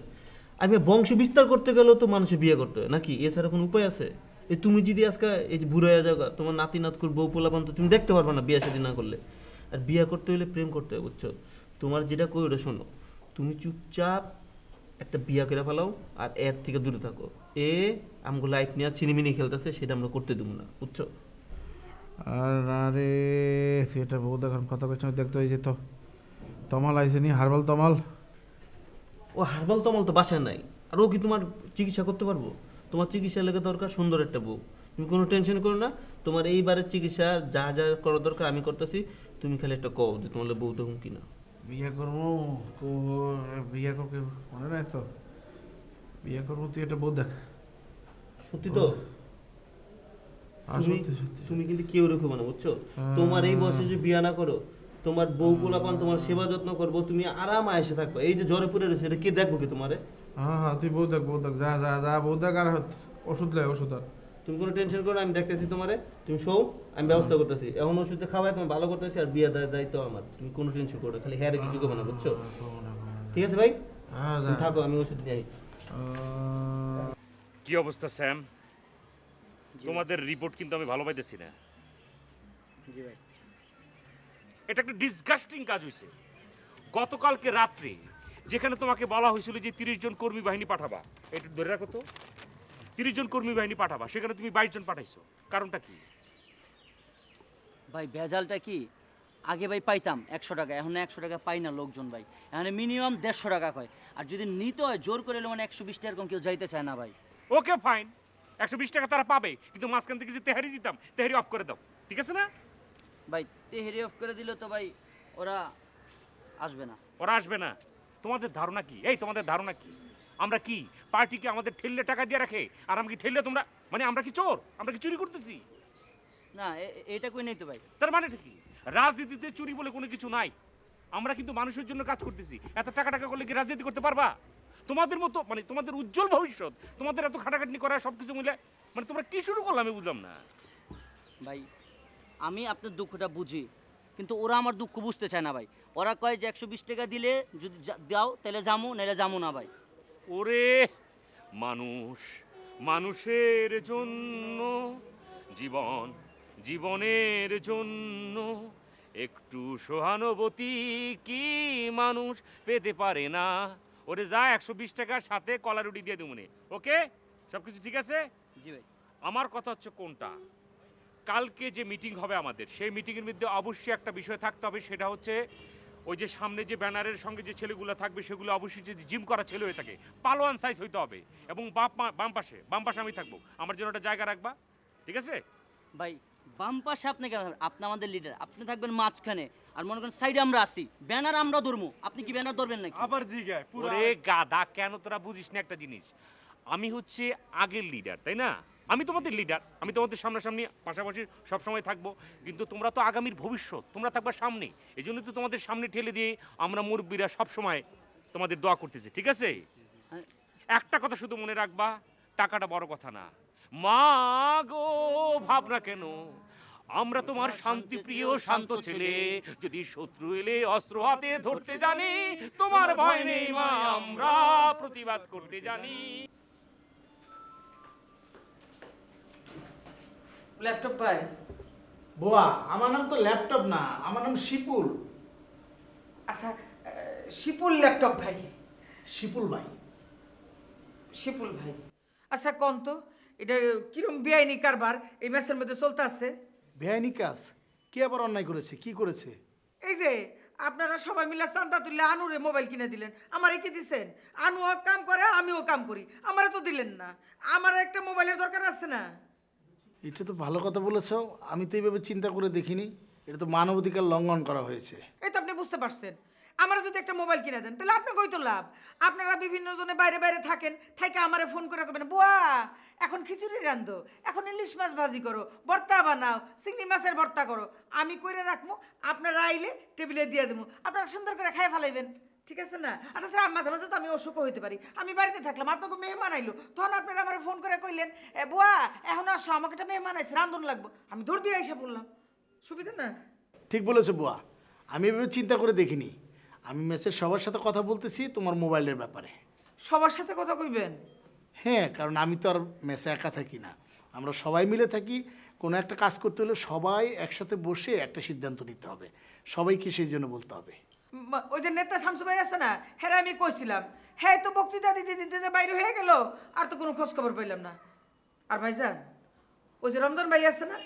আমি বংশ বিস্তার করতে গেলেও তো মানুষের বিয়ে করতে হয় নাকি? এছাড়া কোনো উপায় আছে? এই তুমি যদি আজকে এই যে বুড়ো হয়ে যাও, তোমার নাতি নাতকুর বউ পোলাপান তো তুমি দেখতে পারবে না বিয়ে শাদী না করলে। আর বিয়ে করতে হলে প্রেম করতে হয়, বুঝছো? তোমার যেটা কই ওটা শোনো, তুমি চুপচাপ একটা বিয়া করে ফেলাও আর এর থেকে দূরে থাকো। আমগো লাইফ নিয়ে ছিনিমিনি খেলতেছে, সেটা আমরা করতে দেবো না, বুঝছো? আর আরে সেটা বউ দেখার কথা কইছ, দেখতে হয়েছে তো তমাল আইসে নি, হারবাল তমাল। ও হারবাল তমাল তো বাসায় নাই, আর ও কি তোমার চিকিৎসা করতে পারবো? তোমার চিকিৎসা লেগে দরকার সুন্দর একটা বউ। তুমি কোনো টেনশন করো না, তোমার এইবারের চিকিৎসা যা যা করা দরকার আমি করতেছি। তুমি খালি একটা কও যে তোমার বউ দেখুন কিনা। বিয়ে করবো, বিয়ে করবে মনে নাই তো? বিয়ে করবো, তুই একটা বউ দেখ। সত্যি তো? তুমি কিন্তু কেউ রেখো না, বুঝছো? তোমার এই বয়সে যে বিয়া না করো, তোমার বউ পোলাপান তোমার সেবা যত্ন করবো, তুমি আরাম আয়েসে থাকবে। এই যে জ্বরে পড়ে রয়েছে, এটা কে দেখবো কি তোমারে? হ্যাঁ হ্যাঁ, তুই বউ দেখ, বউ দেখ, যা যা যা, বউ দেখ। আর ওষুধ লে, ওষুধ। আর তুমি কোনো টেনশন করো না, আমি দেখতেছি তোমারে। তুমি শোও, আমি ব্যবস্থা করতেছি। এখন ওষুধে খাওয়াই তুমি ভালো করতেছি, আর বিয়ে দায়িত্ব আমার। তুমি কোনো টেনশন করো না, খালি হ্যাঁ কিছু করবো না, বুঝছো? ঠিক আছে ভাই, তুমি থাকো, আমি ওষুধ নিয়ে আই। কি অবস্থা স্যাম? তোমাদের রিপোর্ট কিন্তু আমি ভালো পাইতেছি না। জি ভাই। এটা একটা ডিসগাস্টিং কাজ হয়েছে। গতকালকে রাত্রে যেখানে তোমাকে বলা হয়েছিল যে 30 জন কর্মী বাহিনী পাঠাবা, এটা ধরে রাখো তো, 30 জন কর্মী বাহিনী পাঠাবা, সেখানে তুমি 22 জন পাঠাইছো। কারণটা কি ভাই? ভেজালটা কি? আগে ভাই পাইতাম 100 টাকা, এখন 100 টাকা পাই না লোকজন ভাই। এখন মিনিমাম 150 টাকা কয়, আর যদি নিতে হয় জোর করে মানে 120 টাকা এরকম কেউ যাইতে চায় না ভাই। ওকে ফাইন, 120 টাকা তারা পাবে, কিন্তু মাঝখান থেকে যে তেহারি দিতাম, তেহারি অফ করে দাও, ঠিক আছে না? ভাই তেহেরি অফ করে দিলে তো ভাই ওরা আসবে না। ওরা আসবে না? তোমাদের ধারণা কি? এই তোমাদের ধারণা কি? আমরা কি পার্টিকে আমাদের ঠেললে টাকা দিয়ে রাখে, আর আমরা কি ঠেললে তোমরা, মানে আমরা কি চোর? আমরা কি চুরি করতেছি? না, এটা কই নেই তো ভাই। তার মানেটা কি? রাজনীতিতে চুরি বলে কোনো কিছু নাই। আমরা কিন্তু মানুষের জন্য কাজ করতেছি। এত টাকা টাকা করলে কি রাজনীতি করতে পারবা? তোমাদের মতো, মানে তোমাদের উজ্জ্বল ভবিষ্যৎ, তোমাদের এত খাটাখাটনি করা সব কিছু মিলে, মানে তোমরা কি শুরু করলে আমি বুঝলাম না ভাই। আমি আপনার দুঃখটা বুঝি, কিন্তু ওরা আমার দুঃখ বুঝতে চায় না ভাই। ওরা কয় যে 120 টাকা দিলে যদি দাও তাহলে যামু, নাইলে যামু না ভাই। ওরে মানুষ, মানুষের জন্য জীবন, জীবনের জন্য একটু সহানুভূতি কি মানুষ পেতে পারে না? ওরে যা, 120 টাকার সাথে কলা রুটি দিয়ে দেবো। ওকে, সব কিছু ঠিক আছে? জি ভাই। আমার কথা হচ্ছে কোনটা, কালকে যে মিটিং হবে আমাদের, সেই মিটিংয়ের মধ্যে অবশ্যই একটা বিষয় থাকতে হবে। সেটা হচ্ছে ওই যে সামনে যে ব্যানারের সঙ্গে যে ছেলেগুলো থাকবে, সেগুলো অবশ্যই যদি জিম করা ছেলে হয়ে থাকে, পালোয়ান সাইজ হইতে হবে। এবং বাম পাশে আমি থাকবো, আমার জন্য একটা জায়গা রাখবা, ঠিক আছে? ভাই বাম পাশে আপনি কেন থাকবেন? আপনি আমাদের লিডার, আপনি থাকবেন মাঝখানে। আর মনে করেন সাইডে আমরা আছি, ব্যানার আমরা ধরবো। আপনি কি ব্যানার ধরবেন নাকি? আবার জিগায় ওরে গাদা, কেন তোরা বুঝিস না একটা জিনিস? আমি হচ্ছে আগের লিডার, তাই না? আমি তোমাদের লিডার, আমি তোমাদের সামনাসামনি পাশাপাশি সবসময় থাকবো। কিন্তু তোমরা তো আগামীর ভবিষ্যৎ, তোমরা থাকবা সামনে। এই জন্য তো তোমাদের সামনে ঠেলে দিয়ে আমরা মুরব্বীরা সবসময় তোমাদের দোয়া করতেছি, ঠিক আছে? একটা কথা শুধু মনে রাখবা, টাকাটা বড় কথা না। মা গো ভাবনা কেন, আমরা তোমার শান্তিপ্রিয় শান্ত ছেলে। যদি শত্রু এলে অস্ত্র হাতে ধরতে জানি, তোমার ভয় নেই মা, আমরা প্রতিবাদ করতে জানি। ল্যাপটপ পাই? বোয়া, আমার নাম তো ল্যাপটপ না, আমার নাম শিপুল। আচ্ছা শিপুল ল্যাপটপ ভাই। শিপুল ভাই? শিপুল ভাই, আচ্ছা কোন তো এটা কিরম বেআইনি কারবার এই ম্যাচের মধ্যে চলতে আছে? বেআইনি কাজ? কে আবার অন্যায় করেছে, কি করেছে? এই যে আপনারা সবাই মিলে চান্দা তুললে আনুরে মোবাইল কিনে দিলেন, আমারে কি দিছেন? আনুও কাম করে আমিও কাম করি, আমারে তো দিলেন না। আমার একটা মোবাইলের দরকার আছে না? এটা তো ভালো কথা বলেছ, আমি তো এইভাবে চিন্তা করে দেখিনি। এটা তো মানবাধিকার লঙ্ঘন করা হয়েছে। এই তো আপনি বুঝতে পারছেন। আমার যদি একটা মোবাইল কিনে দেন তাহলে আপনি কই তো লাভ। আপনারা বিভিন্ন জনে বাইরে বাইরে থাকেন, থাইকে আমারে ফোন করে কবেন বুয়া এখন খিচুড়ি রান্ধো, এখন ইলিশ মাছ ভাজি করো, ভর্তা বানাও, চিংড়ি মাছের ভর্তা করো, আমি কইরে রাখবো, আপনারা আইলে টেবিলে দিয়ে দেবো, আপনারা সুন্দর করে খাই ফেলাইবেন, ঠিক আছে না? আর তাছাড়া মাঝে মাঝে তো আমি অসুখও হইতে পারি, আমি বাড়িতে থাকলাম, আপনাকে মেহমান আইলো, তখন আপনারা আমার ফোন করে কইলেন বুয়া এখন আসো আমাকে একটা মেহমান আইছে রান্ধন লাগবো, আমি দৌড় দিয়ে এসে বললাম, সুবিধা না? ঠিক বলেছো বুয়া, আমি এভাবে চিন্তা করে দেখিনি। আমি মেসের সবার সাথে কথা বলতেছি তোমার মোবাইলের ব্যাপারে। সবার সাথে কথা কইবেন? হ্যাঁ, কারণ আমি তো আর মেসে একা থাকি না, আমরা সবাই মিলে থাকি। কোনো একটা কাজ করতে হলে সবাই একসাথে বসে একটা সিদ্ধান্ত নিতে হবে, সবাইকে সেই জন্য বলতে হবে। ওই যে নেতা শামসু ভাই আছে না, হ্যাঁ আমি কইছিলাম, হ্যাঁ তো বক্তৃতা দিতে দিতে যে বাইরে হয়ে গেল, আর তো কোনো খোঁজ খবর পাইলাম না। আর ভাইজান ওই যে রমজান ভাই আছে না,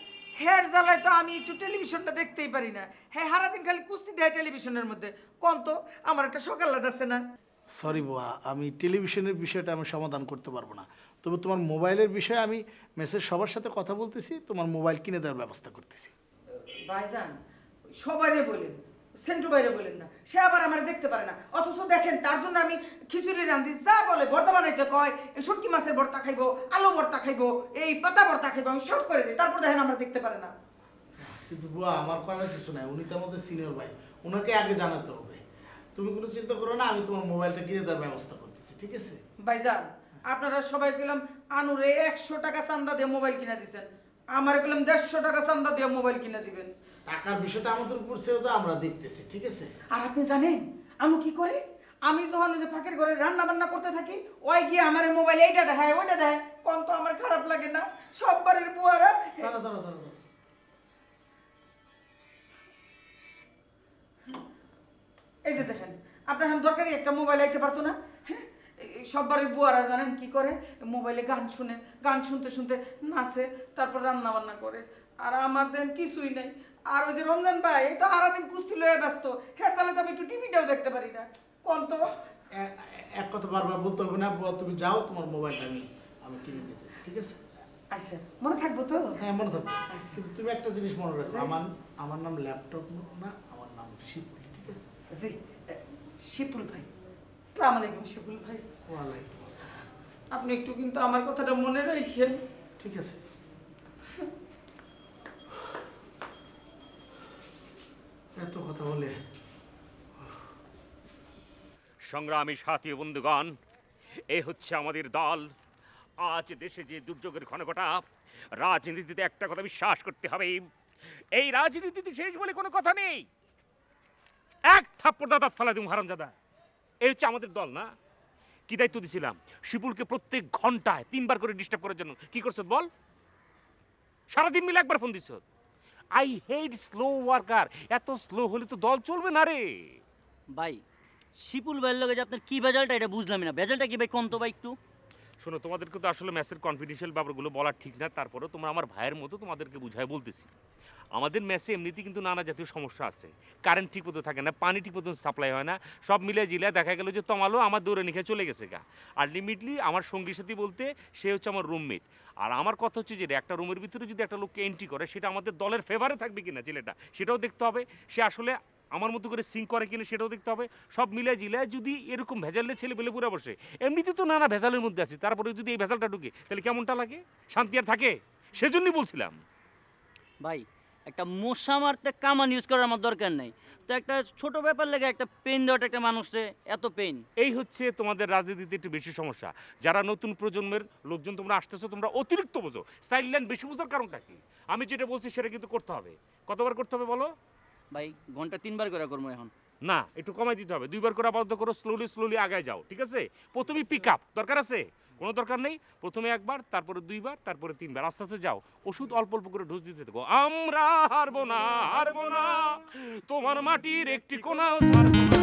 হ্যাঁ জ্বালায় তো আমি একটু টেলিভিশনটা দেখতেই পারি না, হ্যাঁ সারাদিন খালি কুস্তি দেয় টেলিভিশনের মধ্যে, কোন তো আমার একটা সকাল আছে না? সরি বুয়া, আমি টেলিভিশনের বিষয়টা আমি সমাধান করতে পারবো না, তবে তোমার মোবাইলের বিষয়ে আমি মেসের সবার সাথে কথা বলতেছি, তোমার মোবাইল কিনে দেওয়ার ব্যবস্থা করতেছি। ভাইজান সবাইরে বলেন, সেন্টু বাইরে বলেন না, সে আবার আমার দেখতে পারে না, অথচ দেখেন তার জন্য আমি খিচুড়ি রান্ধি, যা বলে ভর্তা বানাইতে কয়, শুটকি মাছের ভর্তা খাইবো, আলু ভর্তা খাইবো, এই পাতা ভর্তা খাইবো, আমি সব করে দিই, তারপর দেখেন আমার দেখতে পারে না। কিন্তু বুয়া আমার করার কিছু নাই, উনি তো আমাদের সিনিয়র ভাই, ওনাকে আগে জানাতে হবে। তুমি কোনো চিন্তা করো না, আমি তোমার মোবাইলটা কিনে দেওয়ার ব্যবস্থা করতেছি, ঠিক আছে? ভাইজান আপনারা সবাই গেলাম আনুরে 100 টাকা চান্দা দিয়ে মোবাইল কিনে দিছেন, আমার গেলাম 150 টাকা চান্দা দিয়ে মোবাইল কিনে দিবেন। টাকার বিষয়টা আমাদের উপর ছেড়ে দাও, আমরা দেখতেছি, ঠিক আছে? আর আপনি জানেন আনু কি করে? আমি যখন ওই যে ফাঁকের ঘরে রান্না বান্না করতে থাকি, ওই গিয়ে আমার মোবাইল এইটা দেখায় ওইটা দেখায়, কোন তো আমার খারাপ লাগে না? সব বাড়ির বুয়ারা এই যে দেখেন, আপনার এখন দরকারি একটা মোবাইল আইতে পারতো না? হ্যাঁ, সব বাড়ির বুয়ারা জানেন কি করে? মোবাইলে গান শুনে, গান শুনতে শুনতে নাচে, তারপর রান্না বান্না করে। আর আমার দেন কিছুই নাই। আর ওই যে রমজান ভাই এই তো সারাদিন কুস্তি লয়ে ব্যস্ত, হের চালে তো আমি একটু টিভিটাও দেখতে পারি না, কোন তো? এক কথা বারবার বলতে হবে না বুয়া, তুমি যাও, তোমার মোবাইলটা আমি কিনে দিতেছি, ঠিক আছে? আচ্ছা মনে থাকবো তো? হ্যাঁ মনে থাকবো, কিন্তু তুমি একটা জিনিস মনে রাখো, আমার নাম ল্যাপটপ না, আমার নাম শিপুল, ঠিক আছে? জি শিপুল ভাই, আসসালামু আলাইকুম শিপুল ভাই। ওয়ালাইকুম আসসালাম। আপনি একটু কিন্তু আমার কথাটা মনে রাখেন, ঠিক আছে? এত কথা বলে। সংগ্রামী সাথী বন্ধুগণ, এই হচ্ছে আমাদের দল। আজ দেশে যে দুর্যোগের ঘনঘটা, রাজনীতিতে একটা কথা বিশ্বাস করতে হবে, এই রাজনীতিতে শেষ বলে কোনো কথা নেই। এক থাপ্পড় দাদা ফেলা দিম হারামজাদা। এই হচ্ছে আমাদের দল না? কি দায়িত্ব দিছিলাম? শিপুলকে প্রত্যেক ঘন্টায় 3 বার করে ডিস্টার্ব করার জন্য। কি করছ বল? সারাদিন মিলে একবার ফোন দিছ। I hate slow worker. এত স্লো হলে তো দল চলবে না রে ভাই। শিপুল ভাইয়ের লগে যে আপনার কি ভেজালটা এটা বুঝলামই না, ভেজালটা কি ভাই কোন তো ভাই একটু? শোনো, তোমাদেরকে তো আসলে ম্যাচের কনফিডেন্সিয়াল ব্যাপারগুলো বলা ঠিক না, তারপরেও তোমরা আমার ভাইয়ের মতো তোমাদেরকে বুঝায় বলতেছি। আমাদের ম্যাচে এমনিতেই কিন্তু নানা জাতীয় সমস্যা আছে। কারেন্ট ঠিক মতো থাকে না, পানি ঠিক মতো সাপ্লাই হয় না, সব মিলে জিলে দেখা গেল যে তমালো আমার দৌড়ে নিখে চলে গেছে গা। আলটিমেটলি আমার সঙ্গী সাথী বলতে সে হচ্ছে আমার রুমমেট। আর আমার কথা হচ্ছে যে একটা রুমের ভিতরে যদি একটা লোককে এন্ট্রি করে, সেটা আমাদের দলের ফেভারে থাকবে কিনা ছেলেটা, সেটাও দেখতে হবে। সে আসলে আমার মতো করে সিং করে কিনা সেটাও দেখতে হবে। সব মিলে জিলে যদি এরকম ভেজালের ছেলে পেলে পুরো বসে, এমনিতে তো নানা ভেজালের মধ্যে আছে, তারপরে যদি এই ভেজালটা ঢুকে তাহলে কেমনটা লাগে? শান্তি আর থাকে? সেজন্যই বলছিলাম ভাই, একটা মশা মারতে কামান ইউজ করার আমার দরকার নেই তো, একটা ছোট ব্যাপার লেগে একটা পেন দেওয়াটা একটা মানুষে এত পেন। এই হচ্ছে তোমাদের রাজনীতিতে একটু বেশি সমস্যা। যারা নতুন প্রজন্মের লোকজন তোমরা আসতেছো, তোমরা অতিরিক্ত বোঝো। সাইলেন্ট বেশি বোঝার কারণটা কি? আমি যেটা বলছি সেটা কিন্তু করতে হবে। কতবার করতে হবে বলো? ভাই ঘন্টা 3 বার করে করবো এখন। না, একটু কমাই দিতে হবে। 2 বার করে আপাতত করো, স্লোলি স্লোলি আগায় যাও, ঠিক আছে? প্রথমেই পিক আপ দরকার আছে? কোনো দরকার নেই। প্রথমে 1 বার, তারপরে 2 বার, তারপরে 3 বার, আস্তে আস্তে যাও। ওষুধ অল্প অল্প করে ডোজ দিতে থাকো। আমরা হারবো না, হারবো না, তোমার মাটির একটি কোনাও ছাড়বো না।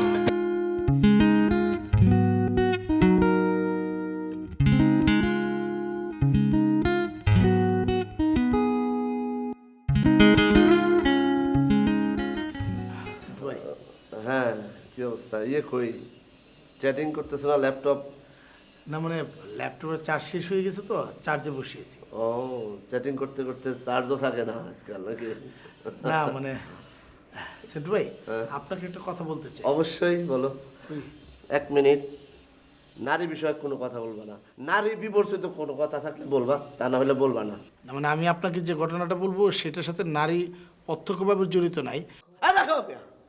অবস্থা? ইয়ে কই, চ্যাটিং করতেছ না ল্যাপটপ? না মানে ল্যাপটপের চার্জ শেষ হয়ে গেছে তো চার্জে বসিয়েছি। ও, চ্যাটিং করতে করতে চার্জও থাকে না আজকাল নাকি? না মানে সেন্টু ভাই, আপনাকে একটা কথা বলতে চাই। অবশ্যই বলো। 1 মিনিট। নারী বিষয়ক কোনো কথা বলবা না, নারী বিবর্জিত কোনো কথা থাকলে বলবা, তা না হলে বলবা না। না মানে আমি আপনাকে যে ঘটনাটা বলবো সেটার সাথে নারী প্রত্যক্ষভাবে জড়িত নাই। দেখো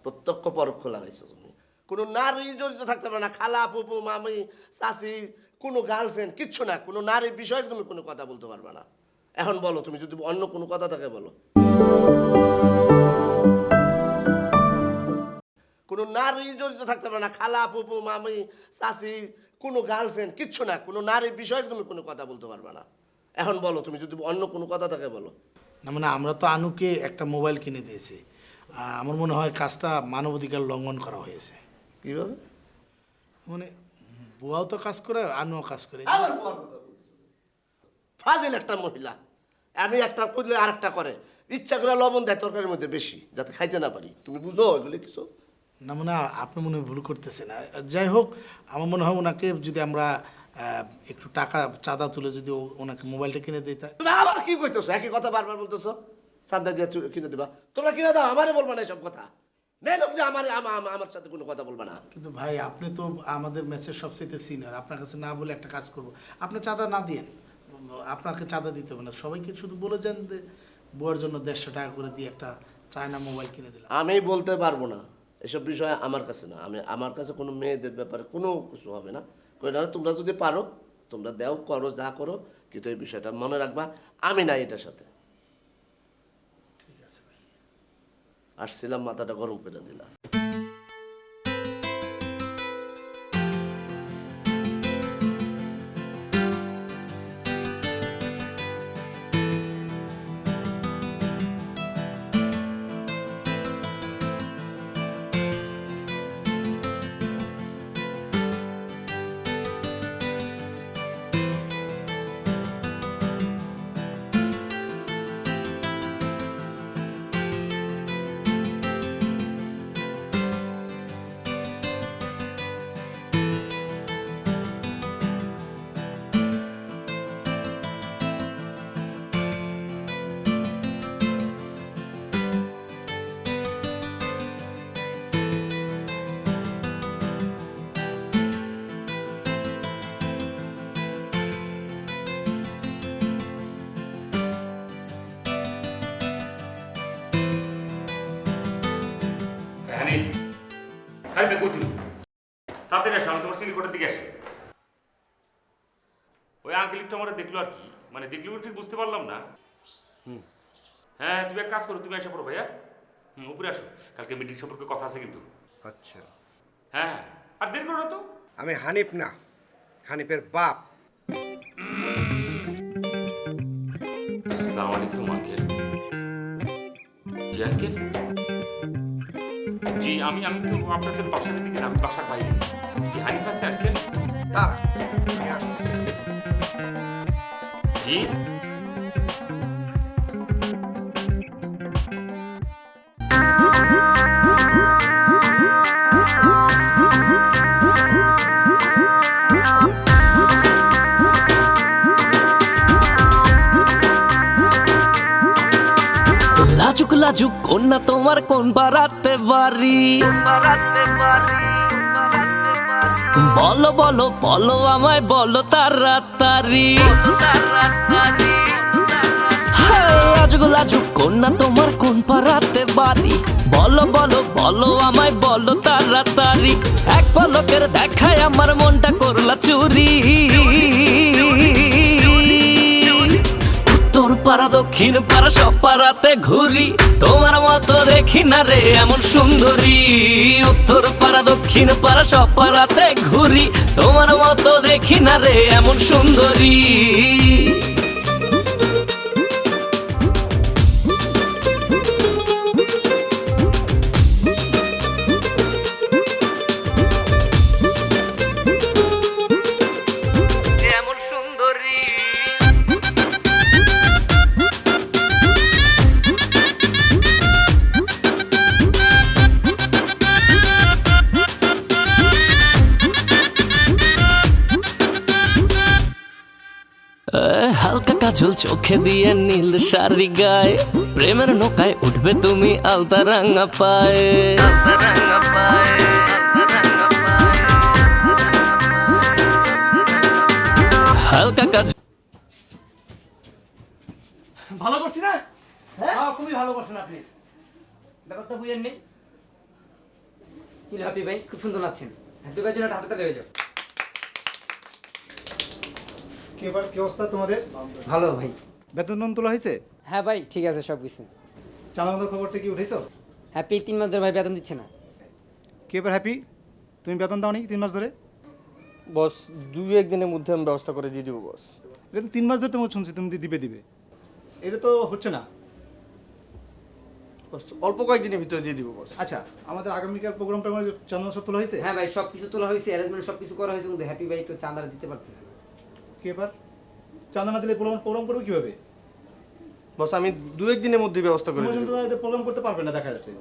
প্রত্যক্ষ পরোক্ষ লাগাইছো তুমি। কোনো নারী জড়িত থাকতে পারে না, খালা, ফুপু, মামি, চাচি, কোনো গার্লফ্রেন্ড, কিচ্ছু না। কোনো নারী বিষয়ক তুমি কোনো কথা বলতে পারবে না। এখন বলো, তুমি যদি অন্য কোনো কথা থাকে বলো। কোনো নারী জড়িত থাকতে পারে না, খালা, ফুপু, মামি, চাচি, কোনো গার্লফ্রেন্ড, কিচ্ছু না। কোনো নারী বিষয়ক তুমি কোনো কথা বলতে পারবে না। এখন বলো, তুমি যদি অন্য কোনো কথা থাকে বলো। না মানে আমরা তো আনুকে একটা মোবাইল কিনে দিয়েছি, আমার মনে হয় কাজটা মানবাধিকার লঙ্ঘন করা হয়েছে। কিভাবে? মানে বুয়াও তো কাজ করে, আনুও কাজ করে। আবার বুয়ার কথা বলছো? ফাজিল একটা মহিলা। আমি একটা করলে আর একটা করে, ইচ্ছা করে লবণ দেয় তরকারির মধ্যে বেশি, যাতে খাইতে না পারি। তুমি বুঝো এগুলো কিছু? না মানে আপনি মনে হয় ভুল করতেছেন। যাই হোক, আমার মনে হয় ওনাকে যদি আমরা একটু টাকা চাঁদা তুলে যদি ওনাকে মোবাইলটা কিনে দিই। তুমি আবার কি কইতেছো? একই কথা বারবার বলতেছো। চাঁদা দিয়ে কিনে দিবা? তোমরা কিনে দাও, আমারে বলবা না এসব কথা। মেয়ে যে আমার সাথে কোনো কথা বলবা না। কিন্তু ভাই, আপনি তো আমাদের ম্যাচের সবচেয়ে সিনিয়র, আপনার কাছে না বলে একটা কাজ করব। আপনি চাঁদা না দিয়েন, আপনাকে চাঁদা দিতে হবে না। সবাইকে শুধু বলে যান যে বউয়ের জন্য 150 টাকা করে দিয়ে একটা চায়না মোবাইল কিনে দিলাম। আমি বলতে পারবো না, এসব বিষয় আমার কাছে না। আমার কাছে কোনো মেয়েদের ব্যাপারে কোনো কিছু হবে না। তোমরা যদি পারো তোমরা দেও, করো, যা করো, কিন্তু এই বিষয়টা মনে রাখবা, আমি নাই এটার সাথে। ঠিক আছে ভাই। আসছিলাম, মাথাটা গরম করে দিলাম। তাড়াতাড়ি আসো, আমি তোমার সিলিকোটের দিকে আসি। ওই আঙ্কেল একটু আমার দেখলো আর কি, মানে দেখলো ঠিক বুঝতে পারলাম না। হ্যাঁ, তুমি এক কাজ করো, তুমি এসে পড়ো ভাইয়া। উপরে আসো, কালকে মিটিং সম্পর্কে কথা আছে কিন্তু। আচ্ছা। হ্যাঁ, আর দেরি করো না তো। আমি হানিফ না, হানিফের বাপ। আসসালামু আলাইকুম আঙ্কেল। জি আঙ্কেল। জি আমি তো আপনাদের বাসার দিকে না, বাসার বাইরে। জি হানিফ আছে আঙ্কেল? তারা আমি আসতেছি। জি লাজুক লাজুক কন্যা তোমার কোন বারাতে বাড়ি, বলো বলো বলো আমায় বলো তাড়াতাড়ি। লাজুক লাজুক কন্যা তোমার কোন পাড়াতে বাড়ি, বলো বলো বলো আমায় বলো তাড়াতাড়ি। এক পলকের দেখায় আমার মনটা করলা চুরি। উত্তর পাড়া দক্ষিণ পাড়া সব পাড়াতে ঘুরি, তোমার মতো দেখি না রে এমন সুন্দরী। উত্তর পাড়া দক্ষিণ পাড়া সব পাড়াতে ঘুরি, তোমার মতো দেখি না রে এমন সুন্দরী। কাজল চোখে দিয়ে নীল শাড়ি গায়ে প্রেমের নৌকায় উঠবে তুমি আলতা রাঙা পায়ে হালকা কাজ ভালো করছি না? হ্যাঁ খুবই ভালো করছেন আপনি। ব্যাপারটা বুঝেন নেই কি হ্যাপি ভাই, খুব সুন্দর নাচছেন। হ্যাপি ভাই জন্য হাতে তালি হয়ে যাও। কি এবার কি অবস্থা তোমাদের? ভালো ভাই। বেতন তোলা হয়েছে? হ্যাঁ ভাই ঠিক আছে সব কিছু। চালানোর খবরটা কি উঠেছো? হ্যাপি 3 মাস ধরে ভাই বেতন দিচ্ছে না। কি এবার হ্যাপি, তুমি বেতন দাও নি 3 মাস ধরে? বস 2-1 দিনের মধ্যে আমি ব্যবস্থা করে দিয়ে দিব বস। এটা তো 3 মাস ধরে তোমার শুনছি তুমি দিবে এটা তো হচ্ছে না। অল্প কয়েকদিনের ভিতরে দিয়ে দিব বস। আচ্ছা আমাদের আগামীকাল প্রোগ্রামটা চাঁদা সব তোলা হয়েছে? হ্যাঁ ভাই সব কিছু তোলা হয়েছে, অ্যারেঞ্জমেন্ট সব কিছু করা হয়েছে, কিন্তু হ্যাপি ভাই তো চাঁদাটা দিতে পারতেছে না। কি এবার চাঁদা না দিলে প্রোগ্রাম করবে কিভাবে? বস আমি 2-1 দিনের মধ্যে ব্যবস্থা করে তোমার দিব। সঙ্গে তো প্রোগ্রাম করতে পারবে না দেখা যাচ্ছে।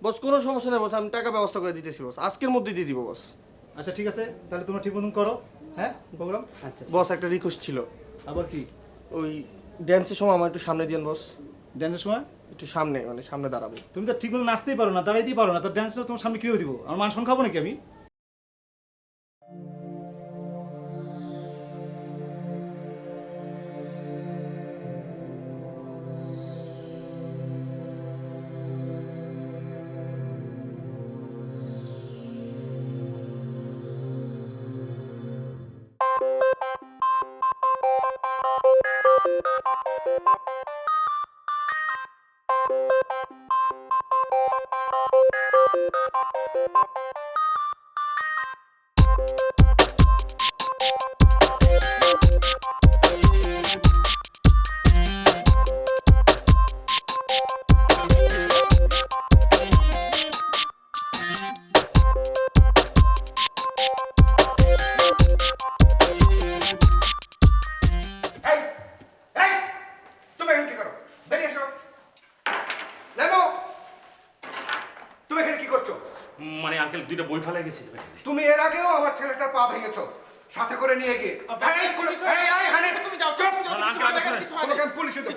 বস কোনো সমস্যা নেই বস, আমি টাকা ব্যবস্থা করে দিতেছি বস, আজকের মধ্যে দিয়ে দিব বস। আচ্ছা ঠিক আছে তাহলে তোমরা ঠিক মতন করো হ্যাঁ প্রোগ্রাম। আচ্ছা বস একটা রিকোয়েস্ট ছিল। আবার কি? ওই ড্যান্সের সময় আমার একটু সামনে দিয়েন বস। ড্যান্সের সময় একটু সামনে মানে সামনে দাঁড়াবো। তুমি তো ঠিক মতো নাচতেই পারো না, দাঁড়াইতেই পারো না, তো ড্যান্সটা তোমার সামনে কিভাবে দিব? আমার মান সম্মান খাবো নাকি আমি? তুমি এখানে কি করো? বেরিয়ে এসো। লেমো, তুমি এখানে কি করছো? মানে আঙ্কেল দুইটা বই ফেলে গেছি। তুমি এর আগেও আমার ছেলেটার পা ভেঙেছো, সাথে করে নিয়ে গিয়ে। তোমাকে আমি পুলিশে দেবো।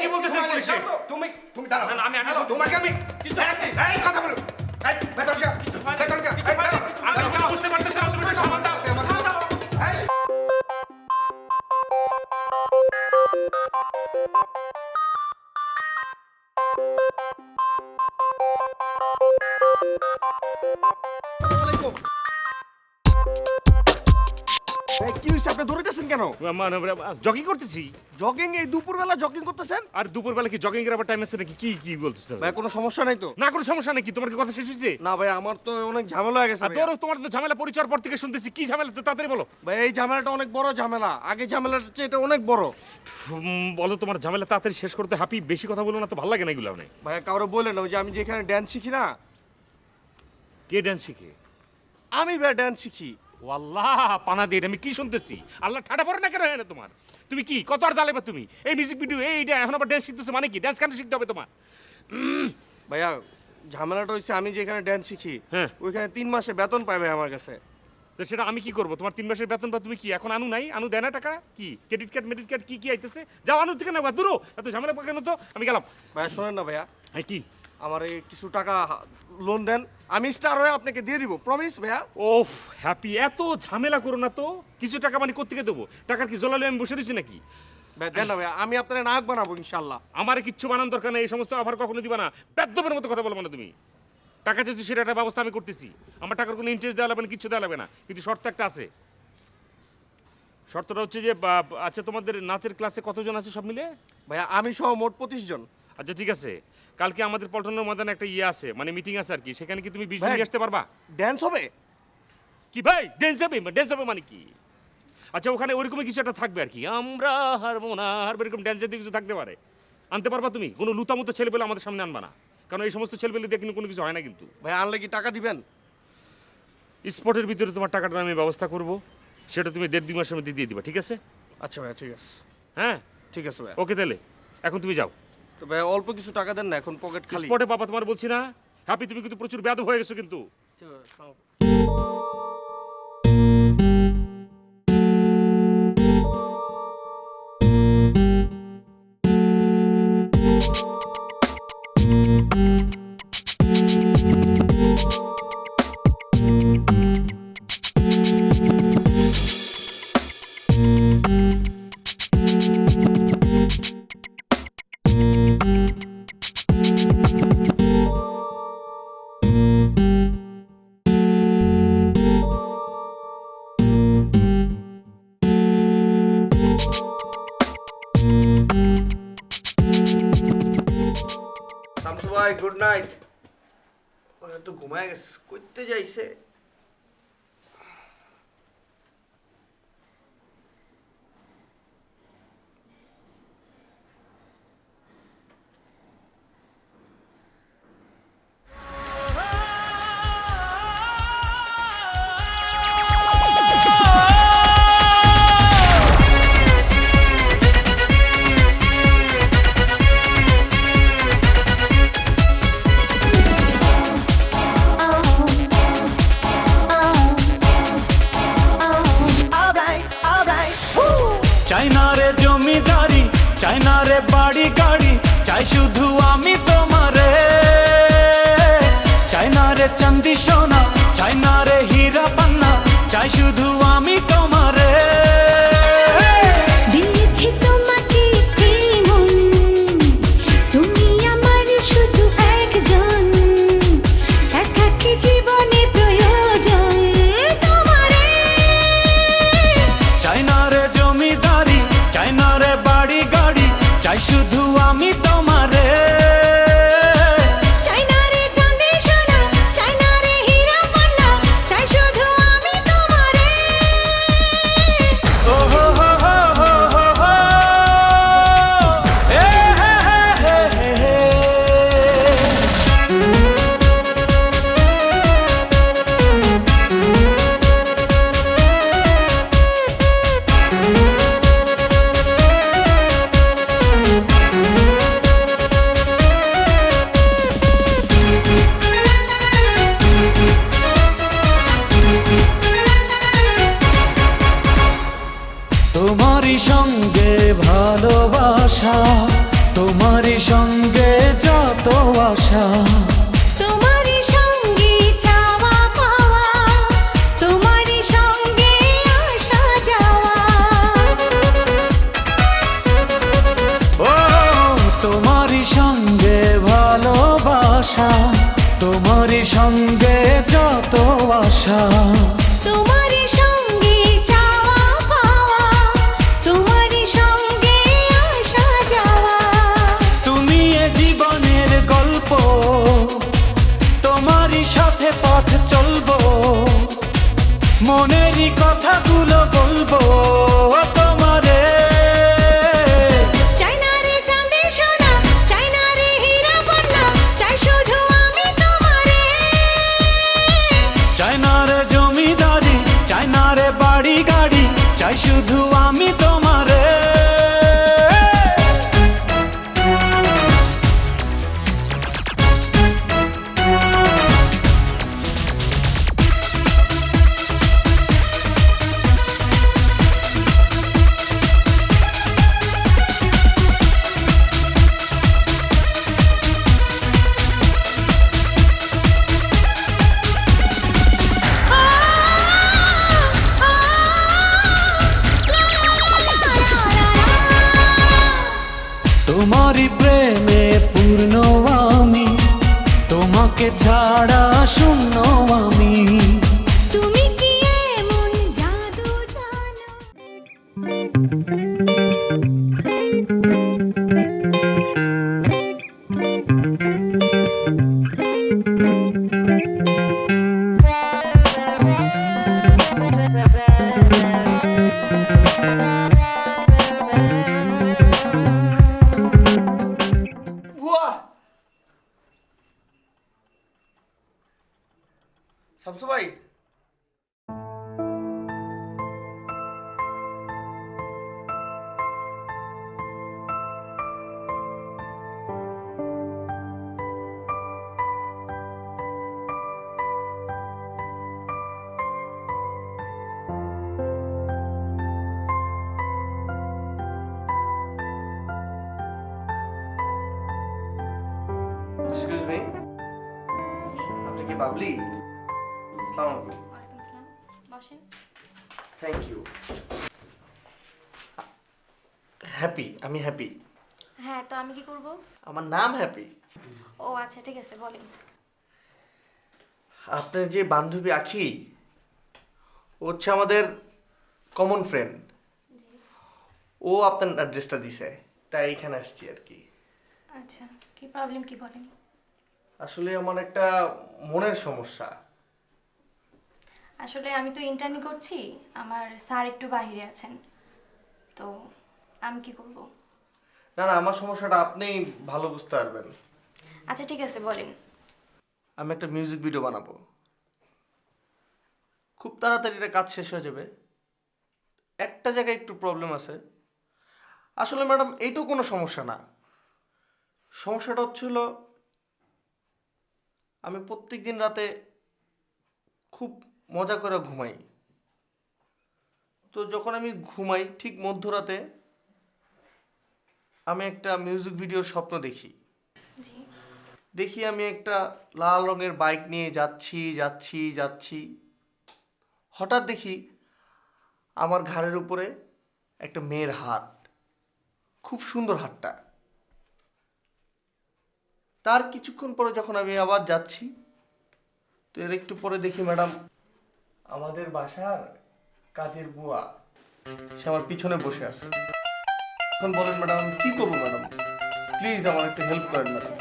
কি বলতেছেন পুলিশে? তুমি দাঁড়াও। আমি তোমাকে আমি এই কথা বলো। এই ভেতর যা, ভেতর যা। আমি বুঝতে পারতেছি আপনি একটা সামান দাও। কি হইছে আপনি দৌড়াইতেছেন কেন? মানে জগিং করতেছি। জগিং এই দুপুরবেলা জগিং করতেছেন? আর দুপুরবেলা কি জগিং এর আবার টাইম আছে নাকি? কি বলতেছেন? ভাই কোনো সমস্যা নাই তো? না কোনো সমস্যা নাকি? তোমার কি কথা শেষ হইছে? না ভাই আমার তো অনেক ঝামেলা হয়ে গেছে। তোমার তো ঝামেলা পরিচয়ের পর থেকে শুনতেছি। কি ঝামেলা তো তাড়াতাড়ি বলো। ভাই এই ঝামেলাটা অনেক বড় ঝামেলা, আগে ঝামেলাটা হচ্ছে এটা অনেক বড়। বলো তোমার ঝামেলা তাড়াতাড়ি শেষ করতে। হ্যাপি বেশি কথা বলো না তো, ভালো লাগে না এগুলো। আপনি ভাই কাউরে বললেন ওই যে আমি যেখানে ড্যান্স শিখি না। কে ড্যান্স শিখে? আমি ভাই ড্যান্স শিখি। আল্লাহ পানা দিয়ে আমি কি শুনতেছি? আল্লাহ ঠাডা পড়ে না কেন এনে তোমার? তুমি কি কত আর জ্বালাবে তুমি? এই মিউজিক ভিডিও এইটা এখন আবার ড্যান্স শিখতেছো মানে কি? ড্যান্স কেন শিখতে হবে তোমার? ভাইয়া ঝামেলাটা হচ্ছে আমি যেখানে ড্যান্স শিখি ওইখানে 3 মাসে বেতন পাই ভাই আমার কাছে। তো সেটা আমি কি করব? তোমার 3 মাসের বেতন বা তুমি কি এখন আনু নাই? আনু দেয় না টাকা? কি ক্রেডিট কার্ড মেডিট কার্ড কি আইতেছে? যাও আনু থেকে না দূর এত ঝামেলা কেন? তো আমি গেলাম। ভাইয়া শোনেন না ভাইয়া। হ্যাঁ কি? আমার এই কিছু টাকা লোন দেন, আমি স্টার হয়ে আপনাকে দিয়ে দিব, প্রমিস ভাইয়া। ওহ হ্যাপি এত ঝামেলা করো না তো। কিছু টাকা মানে কোত্থেকে দেবো? টাকার কি জলালে আমি বসে রয়েছি নাকি? ভাই দেন না ভাইয়া, আমি আপনার নায়ক বানাবো ইনশাআল্লাহ। আমার কিচ্ছু বানানোর দরকার নেই। এই সমস্ত অফার কখনো দিবা না। বেদ্যপের মতো কথা বলবো না তুমি। টাকা চাইছি সেটা একটা ব্যবস্থা আমি করতেছি। আমার টাকার কোনো ইন্টারেস্ট দেওয়া লাগবে না, কিচ্ছু দেওয়া লাগবে না। কিন্তু শর্ত একটা আছে। শর্তটা হচ্ছে যে আচ্ছা তোমাদের নাচের ক্লাসে কতজন আছে সব মিলে? ভাইয়া আমি সহ মোট 25 জন। আচ্ছা ঠিক আছে, কালকে আমাদের পল্টনের ময়দানে একটা ইয়ে আছে, মানে মিটিং আছে আর কি। সেখানে কি তুমি 20 জন নিয়ে আসতে পারবা? ড্যান্স হবে কি ভাই? ড্যান্স হবে? ড্যান্স হবে মানে কি? আচ্ছা ওখানে ওইরকমই কিছু একটা থাকবে আর কি। আমরা হারবো না হারবো, এরকম ড্যান্স জাতীয় কিছু থাকতে পারে। আনতে পারবা তুমি? কোনো লুতামুতো ছেলে পেলে আমাদের সামনে আনবা না, কারণ এই সমস্ত ছেলে পেলে দিয়ে কিন্তু কোনো কিছু হয় না। কিন্তু ভাই আনলে কি টাকা দিবেন? স্পটের ভিতরে তোমার টাকাটা আমি ব্যবস্থা করব, সেটা তুমি 1.5-2 মাসের মধ্যে দিয়ে দিবা, ঠিক আছে? আচ্ছা ভাই ঠিক আছে। হ্যাঁ ঠিক আছে ভাই। ওকে তাহলে এখন তুমি যাও। তো ভাই অল্প কিছু টাকা দেন না, এখন পকেট খালি। স্পটে পাপা তোমার বলছি না। হ্যাপি তুমি কিন্তু প্রচুর বেয়াদব হয়ে গেছো কিন্তু। ঠিক আছে। ভাই গুড নাইট। তো ঘুমায় গেছে, কইতে যাইছে। চাই না রে জমিদারি, চাই না রে বাড়ি গাড়ি, চাই শুধু আমি তোমারে। চাই না রে চাঁদি সোনা, চাই না রে হীরা পান্না, চাই শুধু আমি তোমারে। দিয়েছি তোমাকে এই মন, তুমি আমার শুধু একজন, একাকী জীবনে প্রয়োজন তোমারে। চাই না রে জমিদারি, চাই না রে বাড়ি গাড়ি, চাই শুধু আমি তোমারে। চাই না রে চাঁদি সোনা, চাই না রে হীরা পান্না, চাই শুধু আমি তোমারে। ও হো হো হো হো হো হো, এ হে হে হে হে। তোমারই সঙ্গে ভালোবাসা, তোমারই সঙ্গে যত আশা, তোমারই সঙ্গে চাওয়া পাওয়া, তোমারই সঙ্গে আসা যাওয়া। ও তোমারই সঙ্গে ভালোবাসা, তোমারই সঙ্গে যত আশা, তোমারই সঙ্গে চাওয়া পাওয়া, তোমারই সঙ্গে আসা যাওয়া। তুমি এ জীবনের গল্প, তোমারই সাথে পথ চলবো, মনেরই কথাগুলো বলবো তোমারে। চাই না রে চাঁদি সোনা, চাই না রে হীরা পান্না, চাই শুধু আমি তোমারে। চাই না রে জমিদারি, চাই না রে বাড়ি গাড়ি, চাই শুধু আমি তোমারে। তোমারই প্রেমে পূর্ণ আমি, তোমাকে ছাড়া শূন্য আমি। তুমি কি এমন জাদু জানো? বুয়া শামসু ভাই, এক্সকিউজ মি, আপনি কি বাবলি? আসসালামু আলাইকুম। ওয়ালাইকুম আসসালাম, বসেন। Thank you. হ্যাপি, আমি হ্যাপি। হ্যাঁ, তো আমি কি করব? আমার নাম হ্যাপি। ও আচ্ছা, ঠিক আছে, বলেন। আপনার যে বান্ধবী আখি, ও হচ্ছে আমাদের কমন ফ্রেন্ড। ও আপনার অ্যাড্রেসটা দিছে, তাই এখানে আসছি আর কি। আচ্ছা, কি প্রবলেম কি বলেন? আসলে আমার একটা মনের সমস্যা। আসলে আমি তো ইন্টার্নি করছি, আমার স্যার একটু বাইরে আছেন, তো আমি কি করব? না না, আমার সমস্যাটা আপনিই ভালো বুঝতে পারবেন। আচ্ছা ঠিক আছে, বলেন। আমি একটা মিউজিক ভিডিও বানাবো, খুব তাড়াতাড়ি এটা কাজ শেষ হয়ে যাবে। একটা জায়গায় একটু প্রবলেম আছে। আসলে ম্যাডাম এইটাও কোনো সমস্যা না, সমস্যাটা হচ্ছিল আমি প্রত্যেক দিন রাতে খুব মজা করে ঘুমাই। তো যখন আমি ঘুমাই ঠিক মধ্যরাতে আমি একটা মিউজিক ভিডিওর স্বপ্ন দেখি। দেখি আমি একটা লাল রঙের বাইক নিয়ে যাচ্ছি যাচ্ছি যাচ্ছি, হঠাৎ দেখি আমার ঘাড়ের উপরে একটা মেয়ের হাত, খুব সুন্দর হাতটা। তার কিছুক্ষণ পরে যখন আমি আবার যাচ্ছি, তো এর একটু পরে দেখি ম্যাডাম আমাদের বাসার কাজের বুয়া সে আমার পিছনে বসে আছে। এখন বলেন ম্যাডাম আমি কি করবো? ম্যাডাম প্লিজ আমার একটু হেল্প করেন ম্যাডাম।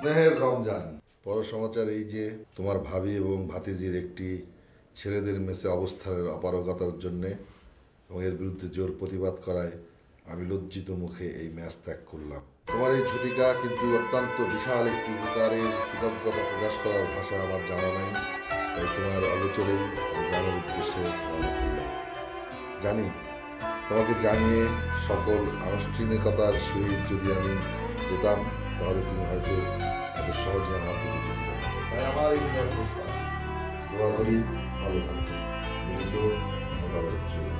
স্নেহের রমজান, বড় সমাচার এই যে তোমার ভাবি এবং ভাতিজির একটি ছেলেদের মেসে অবস্থানের অপারগতার জন্যে এবং এর বিরুদ্ধে জোর প্রতিবাদ করায় আমি লজ্জিত মুখে এই ম্যাচ ত্যাগ করলাম। তোমার এই ঝটিকা কিন্তু অত্যন্ত বিশাল একটি উপকারের কৃতজ্ঞতা প্রকাশ করার ভাষা আমার জানা নাই, তাই তোমার অগোচরেই আমি গ্রামের উদ্দেশ্যে রওনা করলাম। জানি তোমাকে জানিয়ে সকল আনুষ্ঠানিকতার সহিত যদি আমি যেতাম তাহলে তুমি হয়তো এত সহজে আমাকে দিতে দিতে না। তাই আমার এই অবস্থা, দোয়া করি ভালো থাকবে। মূলত মোতাবেক চলবে।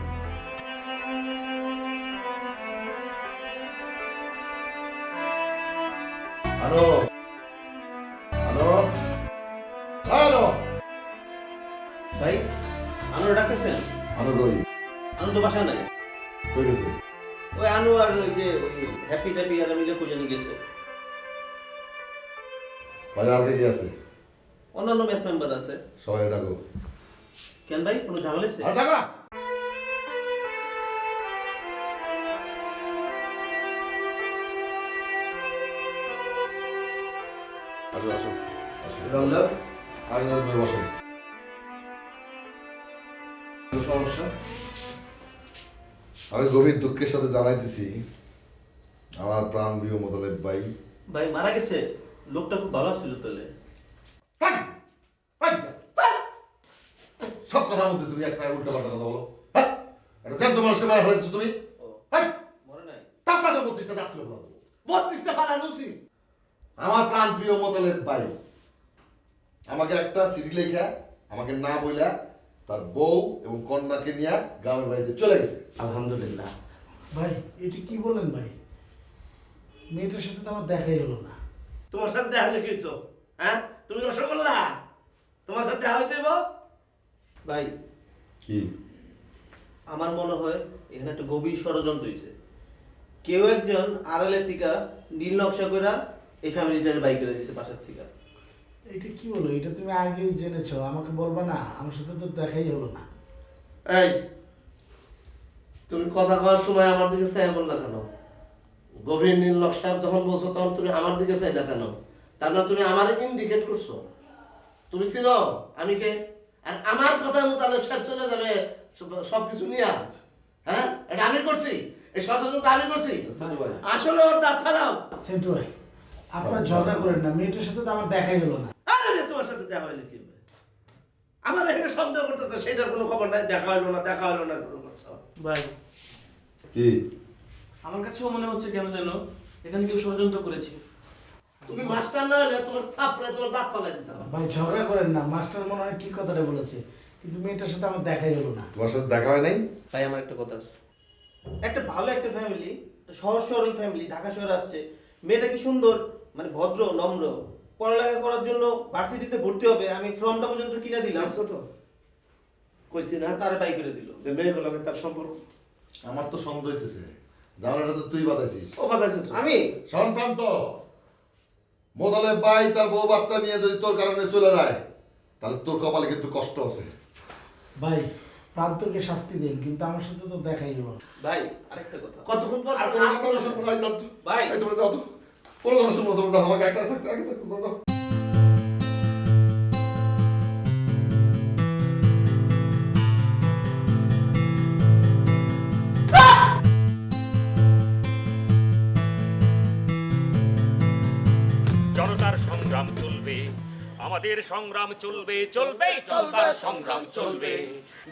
হ্যালো হ্যালো হ্যালো ভাই আনু ডাকতেছেন? আনো কই? আনু তো বাসা নাই। কই গেছে? ওই আনু আর ওই যে ওই হ্যাপি ট্যাপি আর মিলে খুঁজে গেছে। বাজার আর কে কে আছে? অন্যান্য ব্যাচ মেম্বার আছে। সবাই ডাকো। কেন ভাই কোনো ঝামেলা আছে? আর ডাকা। আসো আসো আসো। রমজান আগে তুমি বসো। সমস্যা? আমি গভীর দুঃখের সাথে জানাইতেছি আমার প্রাণপ্রিয় মোতালেব ভাই ভাই মারা গেছে। লোকটা খুব ভালো ছিল তাহলে। সব কথার মধ্যে তুমি একটা উল্টা পাল্টা কথা বলো। হ্যাঁ, এটা জ্যান্ত মানুষের মারা ফেলেছো তুমি। হ্যাঁ, মনে নাই। তারপরে 32টা ডাক্তার বলো। 32টা পালানো উচিত। আমার প্রাণপ্রিয় মোতালেব ভাই আমাকে একটা চিঠি লেখা আমাকে না বইলা তার বউ এবং কন্যাকে নিয়ে গ্রামের বাড়িতে চলে গেছে। আলহামদুলিল্লাহ। ভাই এটি কি বলেন ভাই? মেয়েটার সাথে তো আমার দেখাই হলো না। তোমার সাথে দেখা হলে কি হতো? হ্যাঁ, তুমি রসগোল্লা, তোমার সাথে দেখা হইতে ভাই কি আমার মনে হয় এখানে একটা গভীর ষড়যন্ত্র হয়েছে। কেউ একজন আড়ালে থেকে নীল নকশা করে এই ফ্যামিলিটার বাইক করে দিয়েছে বাসার থেকে। এটা কি বলো? এটা তুমি আগেই জেনেছো, আমাকে বলবা না? আমার সাথে তো দেখাই হলো না। এই তুমি কথা কওয়ার সময় আমার দিকে চাই বললা কেন? গভীর নীল নকশা যখন বলছো তখন তুমি আমার দিকে চাইলা কেন? তার মানে তুমি আমার ইন্ডিকেট করছো। তুমি চিনো আমি কে? আর আমার কথা মোতালেব সাহেব চলে যাবে সবকিছু নিয়ে। হ্যাঁ, এটা আমি করছি। এই ষড়যন্ত্র আমি করছি আসলে ওর দাঁত ফালাও। সেন্টু ভাই আপনারা ঝগড়া করেন না, মেয়েটার সাথে তো আমার দেখাই হলো না। আরে তোমার সাথে দেখা হইলো কি হবে? আমার এখানে সন্দেহ করতেছে, সেটার কোনো খবর নাই, দেখা হইলো না কোনো কথা। ভাই কি আমার কাছেও মনে হচ্ছে কেন যেন এখানে কেউ ষড়যন্ত্র করেছে। তুমি মাস্টার না হলে তোমার থাপড়ায় তোমার দাঁত ফালাই দিতাম। ভাই ঝগড়া করেন না, মাস্টার মনে হয় ঠিক কথাটা বলেছে, কিন্তু মেয়েটার সাথে আমার দেখাই হলো না। তোমার সাথে দেখা হয় নাই? ভাই আমার একটা কথা আছে। একটা ভালো একটা ফ্যামিলি, সহজ সরল ফ্যামিলি, ঢাকা শহরে আসছে, মেয়েটা কি সুন্দর, মানে ভদ্র নম্র, পড়ালেখা করার জন্য ভার্সিটিতে ভর্তি হবে, আমি ফর্মটা পর্যন্ত কিনে দিলাম তো কইছি না তারে বাই করে দিল। যে মেয়েগুলোকে তার সম্পর্ক। আমার তো সন্দেহ হইতেছে, জামালাটা তো তুই বাতাইছিস। ও বাতাইছিস? আমি সন্তান তো মোদালে ভাই তার বউ বাচ্চা নিয়ে যদি তোর কারণে চলে যায়, তাহলে তোর কপালে কিন্তু কষ্ট আছে। ভাই প্রান্তকে শাস্তি দেন, কিন্তু আমার সাথে তো দেখাই হলো না। ভাই আরেকটা কথা, কতক্ষণ পর ভাই তোমরা যাও তো, কোনো কথা শুনবো তোমরা, আমাকে একটা থাকতে জনতার সংগ্রাম চলবে, আমাদের সংগ্রাম চলবে, চলবে জনতার সংগ্রাম চলবে।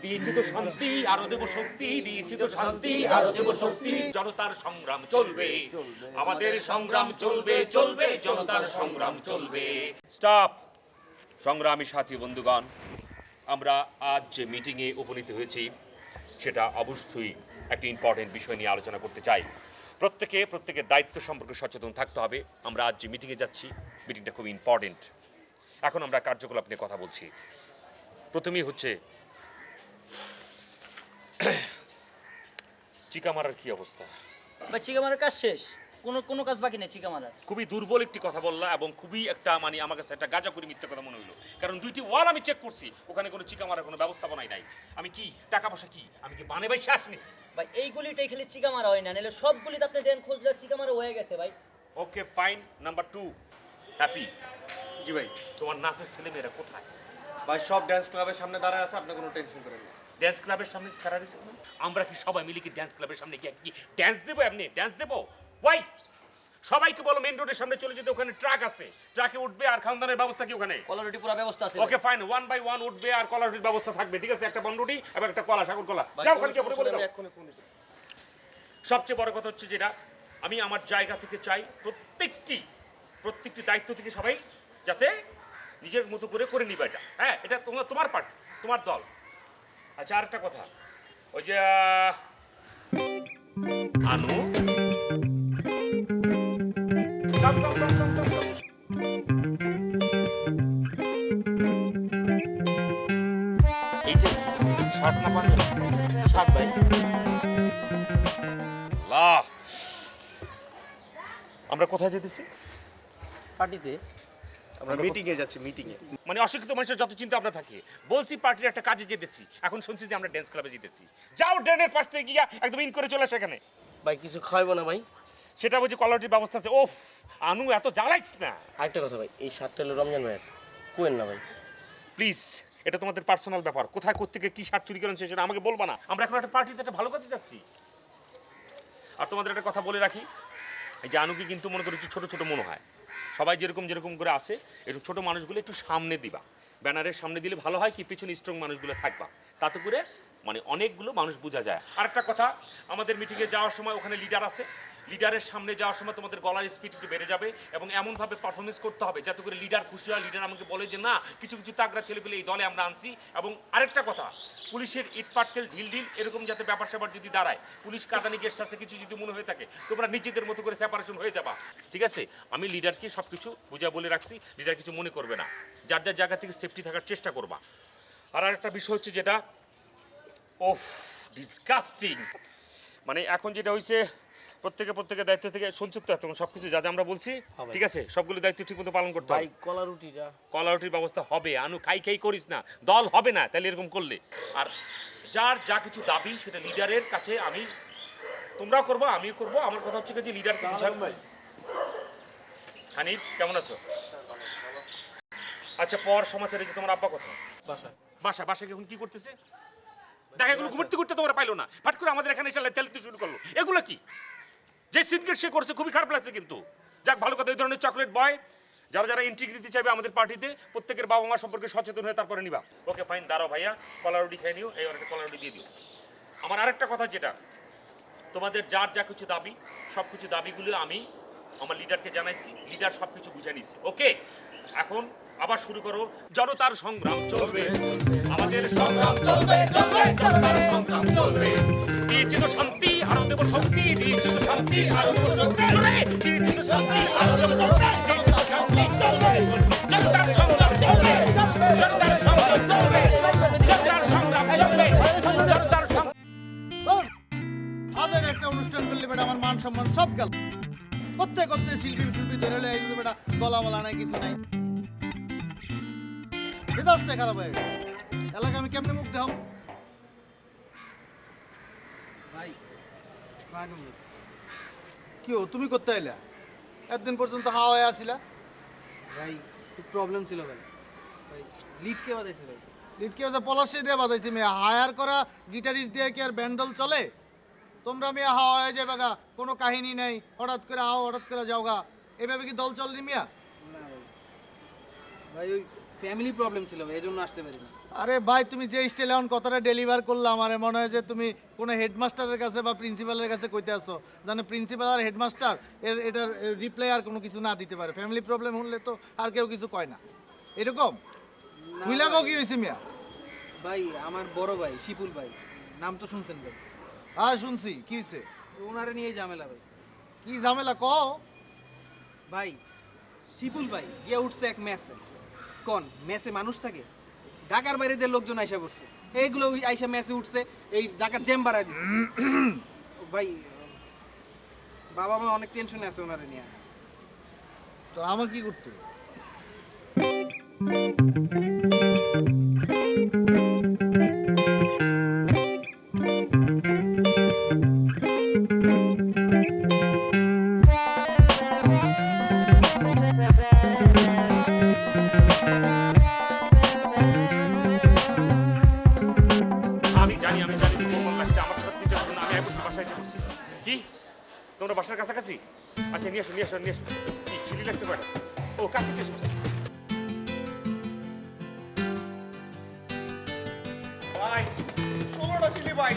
দিয়েছি তো শান্তি আরো দেব শক্তি, দিয়েছি তো শান্তি আরো দেব শক্তি। জনতার সংগ্রাম চলবে, আমাদের সংগ্রাম চলবে, চলবে জনতার সংগ্রাম চলবে। স্টপ সংগ্রামী সাথী বন্ধুগণ, আমরা আজ যে মিটিংয়ে উপনীত হয়েছি সেটা অবশ্যই একটি ইম্পর্টেন্ট বিষয় নিয়ে আলোচনা করতে চাই। প্রত্যেকের দায়িত্ব সম্পর্কে সচেতন থাকতে হবে। আমরা আজ যে মিটিংয়ে যাচ্ছি, মিটিংটা খুব ইম্পর্টেন্ট। এখন আমরা কার্যকলাপ নিয়ে কথা বলছি। প্রথমেই হচ্ছে চিকা মারার কি অবস্থা? ভাই চিকা মারার কাজ শেষ, কোনো কাজ বাকি নেই চিকা মারার। খুবই দুর্বল একটি কথা বললা এবং খুবই একটা মানে আমার কাছে একটা গাঁজা করে মিথ্যে কথা মনে হলো। কারণ 2টি ওয়াল আমি চেক করছি, ওখানে কোনো চিকা মারার কোনো ব্যবস্থাপনাই নাই। আমি কি টাকা পয়সা কি আমি কি বানে বাইসে আসনি? ভাই এই গুলিটাই খালি চিকা মারা হয় না, নাহলে সব গুলিতে আপনি দেন খোঁজলে চিকা মারা হয়ে গেছে ভাই। Okay fine. Number 2 happy. জি ভাই, তোমার নাচের ছেলে মেয়েরা কোথায়? ভাই সব ড্যান্স ক্লাবের সামনে দাঁড়ায় আছে, আপনি কোনো টেনশন করেন না। ড্যান্স ক্লাবের সামনে কারা রয়েছে? আমরা কি সবাই মিলে কি ড্যান্স ক্লাবের সামনে কি ড্যান্স দেবো? এমনি ড্যান্স দেবো? ওয়াই সবাইকে বলো মেইন রোডের সামনে চলে যেতে, ওখানে ট্রাক আছে, ট্রাকে উঠবে আর খাওয়ানোর ব্যবস্থা কি ওখানে? কলারুটি পুরো ব্যবস্থা আছে। ওকে ফাইন, 1 বাই 1 উঠবে আর কলারুটির ব্যবস্থা থাকবে, ঠিক আছে? একটা বনরুটি এবং একটা কলা, সাগর কলা। যাও ওখানে গিয়ে বলে দাও। সবচেয়ে বড় কথা হচ্ছে যেটা আমি আমার জায়গা থেকে চাই, প্রত্যেকটি দায়িত্ব থেকে সবাই যাতে নিজের মতো করে নিবে এটা। হ্যাঁ, এটা তোমার পার্টি, তোমার দল। আচ্ছা আরেকটা কথা, ওই যে আনু এই যে শার্ট না পারবে শার্ট ভাই আমরা কোথায় যেতেছি? পার্টিতে আমরা মিটিংয়ে যাচ্ছি, মিটিংয়ে। মানে অশিক্ষিত মানুষের যত চিন্তা আমরা থাকি। বলছি পার্টির একটা কাজে যেতেছি, এখন শুনছি যে আমরা ড্যান্স ক্লাবে যেতেছি। যাও ড্রেনের পাশ থেকে গিয়া একদম ইন করে চলে আসে এখানে। ভাই কিছু খাওয়াবো না ভাই? সেটা বুঝি কলারটির ব্যবস্থা আছে। ওফ আনু এত জ্বালাইছ না। আরেকটা কথা ভাই, এই শার্টটা হলো রমজান ভাইয়ের, কোয়েন না ভাই প্লিজ। এটা তোমাদের পার্সোনাল ব্যাপার, কোথায় কোত্থেকে কি শার্ট চুরি করেন সেটা আমাকে বলবা না। আমরা এখন একটা পার্টিতে একটা ভালো কাজে যাচ্ছি। আর তোমাদের একটা কথা বলে রাখি, এই যে আনুকে কিন্তু মনে করছি ছোট ছোট মনে হয়। সবাই যেরকম করে আসে, এরকম ছোট মানুষগুলো একটু সামনে দিবা। ব্যানারের সামনে দিলে ভালো হয় কি, পিছনে স্ট্রং মানুষগুলো থাকবা, তাতে করে মানে অনেকগুলো মানুষ বোঝা যায়। আরেকটা কথা, আমাদের মিটিংয়ে যাওয়ার সময় ওখানে লিডার আছে, লিডারের সামনে যাওয়ার সময় তোমাদের গলার স্পিড একটু বেড়ে যাবে এবং এমনভাবে পারফরমেন্স করতে হবে যাতে করে লিডার খুশি হয়। লিডার আমাকে বলে যে না, কিছু তাগড়া ছেলেপেলে এই দলে আমরা আনছি। এবং আরেকটা কথা, পুলিশের ইট পাটকেল ঢিল এরকম যাতে ব্যাপার স্যাপার যদি দাঁড়ায়, পুলিশ কাদানি গ্যাস সাথে কিছু যদি মনে হয়ে থাকে, তোমরা নিজেদের মতো করে সেপারেশন হয়ে যাবা, ঠিক আছে? আমি লিডারকে সব কিছু বুঝা বলে রাখছি, লিডার কিছু মনে করবে না, যার জায়গা থেকে সেফটি থাকার চেষ্টা করবা। আর আরেকটা বিষয় হচ্ছে যেটা ওফ ডিসগাস্টিং, মানে এখন যেটা হয়েছে প্রত্যেকের দায়িত্ব থেকে শুনছো তো, এখন সব কিছু যা আমরা বলছি, ঠিক আছে? সবগুলো দায়িত্ব ঠিক মতো পালন করতে হবে। কলারুটির ব্যবস্থা হবে। আনু খাই করিস না, দল হবে না তাহলে এরকম করলে। আর যার যা কিছু দাবি সেটা লিডারের কাছে আমি, তোমরাও করবো আমিও করবো। আমার কথা হচ্ছে যে লিডারকে বুঝান। হানিফ কেমন আছো? আচ্ছা, পর সমাচারে যে তোমার আব্বা কথা বাসায় এখন কি করতেছে? দেখা গেলো ঘুরতে ঘুরতে তোমরা পাইলো না, ফাট করে আমাদের এখানে এসে তেলতে শুরু করলো। এগুলো কি যে সিনক্রেট সে করছে, খুবই খারাপ লাগছে। কিন্তু যাক, ভালো কথা, এই ধরনের চকলেট বয় যারা যারা এন্ট্রি দিতে চাইবে আমাদের পার্টিতে, প্রত্যেকের বাবা মা সম্পর্কে সচেতন হয়ে তারপরে নিবা। ওকে ফাইন, দাঁড়াও ভাইয়া, কলা রুটি খাই নিও, এই অনেক কলা রুটি দিয়ে দিও। আমার আরেকটা কথা, যেটা তোমাদের যার যা কিছু দাবি, সব কিছু দাবিগুলো আমি আমার লিডারকে জানাইছি, লিডার সব কিছু বুঝে নিচ্ছে। ওকে, এখন আবার শুরু করো। জনতার সংগ্রাম চলবে, আমাদের সংগ্রাম চলবে, চলবে, জনতার সংগ্রাম চলবে। দিয়েছি তো শান্তি, আরো দেব শক্তি, দিয়েছি তো শান্তি, আরো দেব শক্তি, দিয়েছি তো শান্তি, আরো দেব শক্তি, দিয়েছি তো শান্তি চলবে, জনতার সংগ্রাম চলবে, জনতার সংগ্রাম চলবে, জনতার সংগ্রাম চলবে, জনতার সংগ্রাম। আজের একটা অনুষ্ঠান করলে বেটা আমার মান সম্মান সব গেল। করতে করতে শিল্পী ধরে এই বেটা গলা বলা নাই, কিছু নাই, মেজাজটা খারাপ হয়ে গেল। এলাকা আমি কেমনে মুখ দেখাম? ভাই কি ও তুমি করতে এলা? একদিন পর্যন্ত হাওয়া হয়ে আসিলা। ভাই খুব প্রবলেম ছিল ভাই। ভাই লিড কে বাজাইছে? ভাই লিড কে বাজায়? পলাশে দিয়ে বাজাইছে। মেয়ে হায়ার করা গিটারিস্ট দিয়ে কি আর ব্যান্ডল চলে? তোমরা মেয়ে হাওয়া হয়ে যাবে গা, কোনো কাহিনী নাই, হঠাৎ করে আও হঠাৎ করে যাও গা, এভাবে কি দল চলনি মিয়া? না ভাই, ভাই ওই ফ্যামিলি প্রবলেম ছিল ভাই, এজন্য আসতে পারি না। আরে ভাই তুমি যে স্টাইলে এখন কথাটা ডেলিভার করলা, আমার মনে হয় যে তুমি কোনো হেডমাস্টারের কাছে বা প্রিন্সিপালের কাছে কইতে আসো, জানো প্রিন্সিপাল আর হেডমাস্টার এটার রিপ্লাই আর কোনো কিছু না দিতে পারে। ফ্যামিলি প্রবলেম হলে তো আর কেউ কিছু কয় না, এরকম ভুইলাগো কি হয়েছে মিয়া? ভাই আমার বড় ভাই শিপুল ভাই, নাম তো শুনছেন ভাই? হ্যাঁ শুনছি। কি হয়েছে? ওনারে নিয়ে ঝামেলা ভাই। কি ঝামেলা কও? ভাই শিপুল ভাই গিয়ে উঠছে এক ম্যাচে। কোন ম্যাচে মানুষ থাকে? ঢাকার বাইরে দিয়ে লোকজন আইসা পড়ছে, এইগুলো আইসা ম্যাচে উঠছে, এই ঢাকার জ্যাম বাড়ায় দিচ্ছে। ভাই বাবা মা অনেক টেনশনে আছে ওনারে নিয়ে। তো আমার কি করতে? কি তোমরা বাসার কাছাকাছি? আচ্ছা নিয়ে আসো, নিয়ে আসো, নিয়ে আসো। কি চিলি লাগছে কয়টা? ও কাছে নিয়ে এসো। ভাই 16টা চিলি ভাই।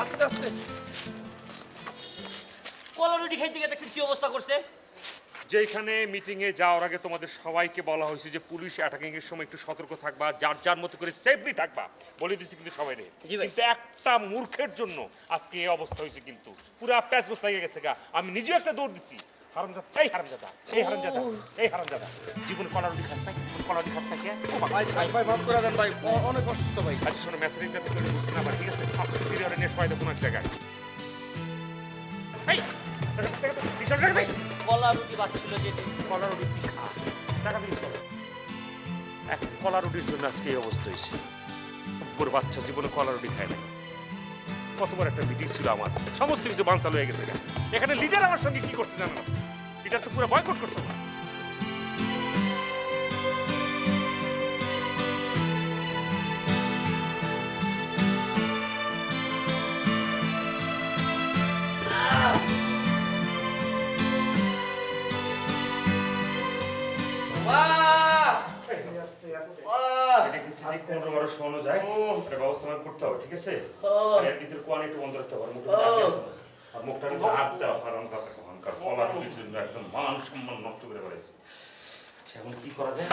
আস্তে আস্তে। কলা রুটি খাইতে গিয়ে দেখছেন কি অবস্থা করছে? যেখানে মিটিংয়ে যাওয়ার আগে তোমাদের সবাইকে বলা হয়েছে যে পুলিশ অ্যাটাকিং এর সময় একটু সতর্ক থাকবা, যার যার মতো করে সেফলি থাকবা, বলে দিছি কিন্তু সবাই রে। কিন্তু একটা মূর্খের জন্য আজকে এই অবস্থা হয়েছে, কিন্তু পুরো প্যাচ গোস্ত হয়ে গেছে গা। আমি নিজেও একটা দৌড় দিছি। হারামজাদা, এই হারামজাদা, এই হারামজাদা, এই হারামজাদা, জীবন কলা রুটি খাস না, জীবন কলা রুটি খাস না। ভাই ভাই ভাই মাফ করে দেন ভাই, অনেক অসুস্থ ভাই। আচ্ছা শোনো, মেসেজ যাতে করে বুঝতে না পারে, ঠিক আছে? আস্তে ধীরে ওরা নিয়ে সবাই কোনো এক জায়গায়। এই কলা রুটি বাচ্ছিল যেটা, কলা রুটি খা, টাকা দিয়ে এক কলা রুটির জন্য আজকে এই অবস্থা হয়েছে। ওর বাচ্চা জীবনে কলা রুটি খায় না। কত বড় একটা মিটিং ছিল আমার, সমস্ত কিছু বানচাল হয়ে গেছে। এখানে লিডার আমার সঙ্গে কি করছে জানো না? লিডার তো পুরো বয়কট করতো না। ঠিক আছে, মুখটা হাত দেওয়া হারাম একদম মান সম্মান নষ্ট করে ফেলেছে। এখন কি করা যায়?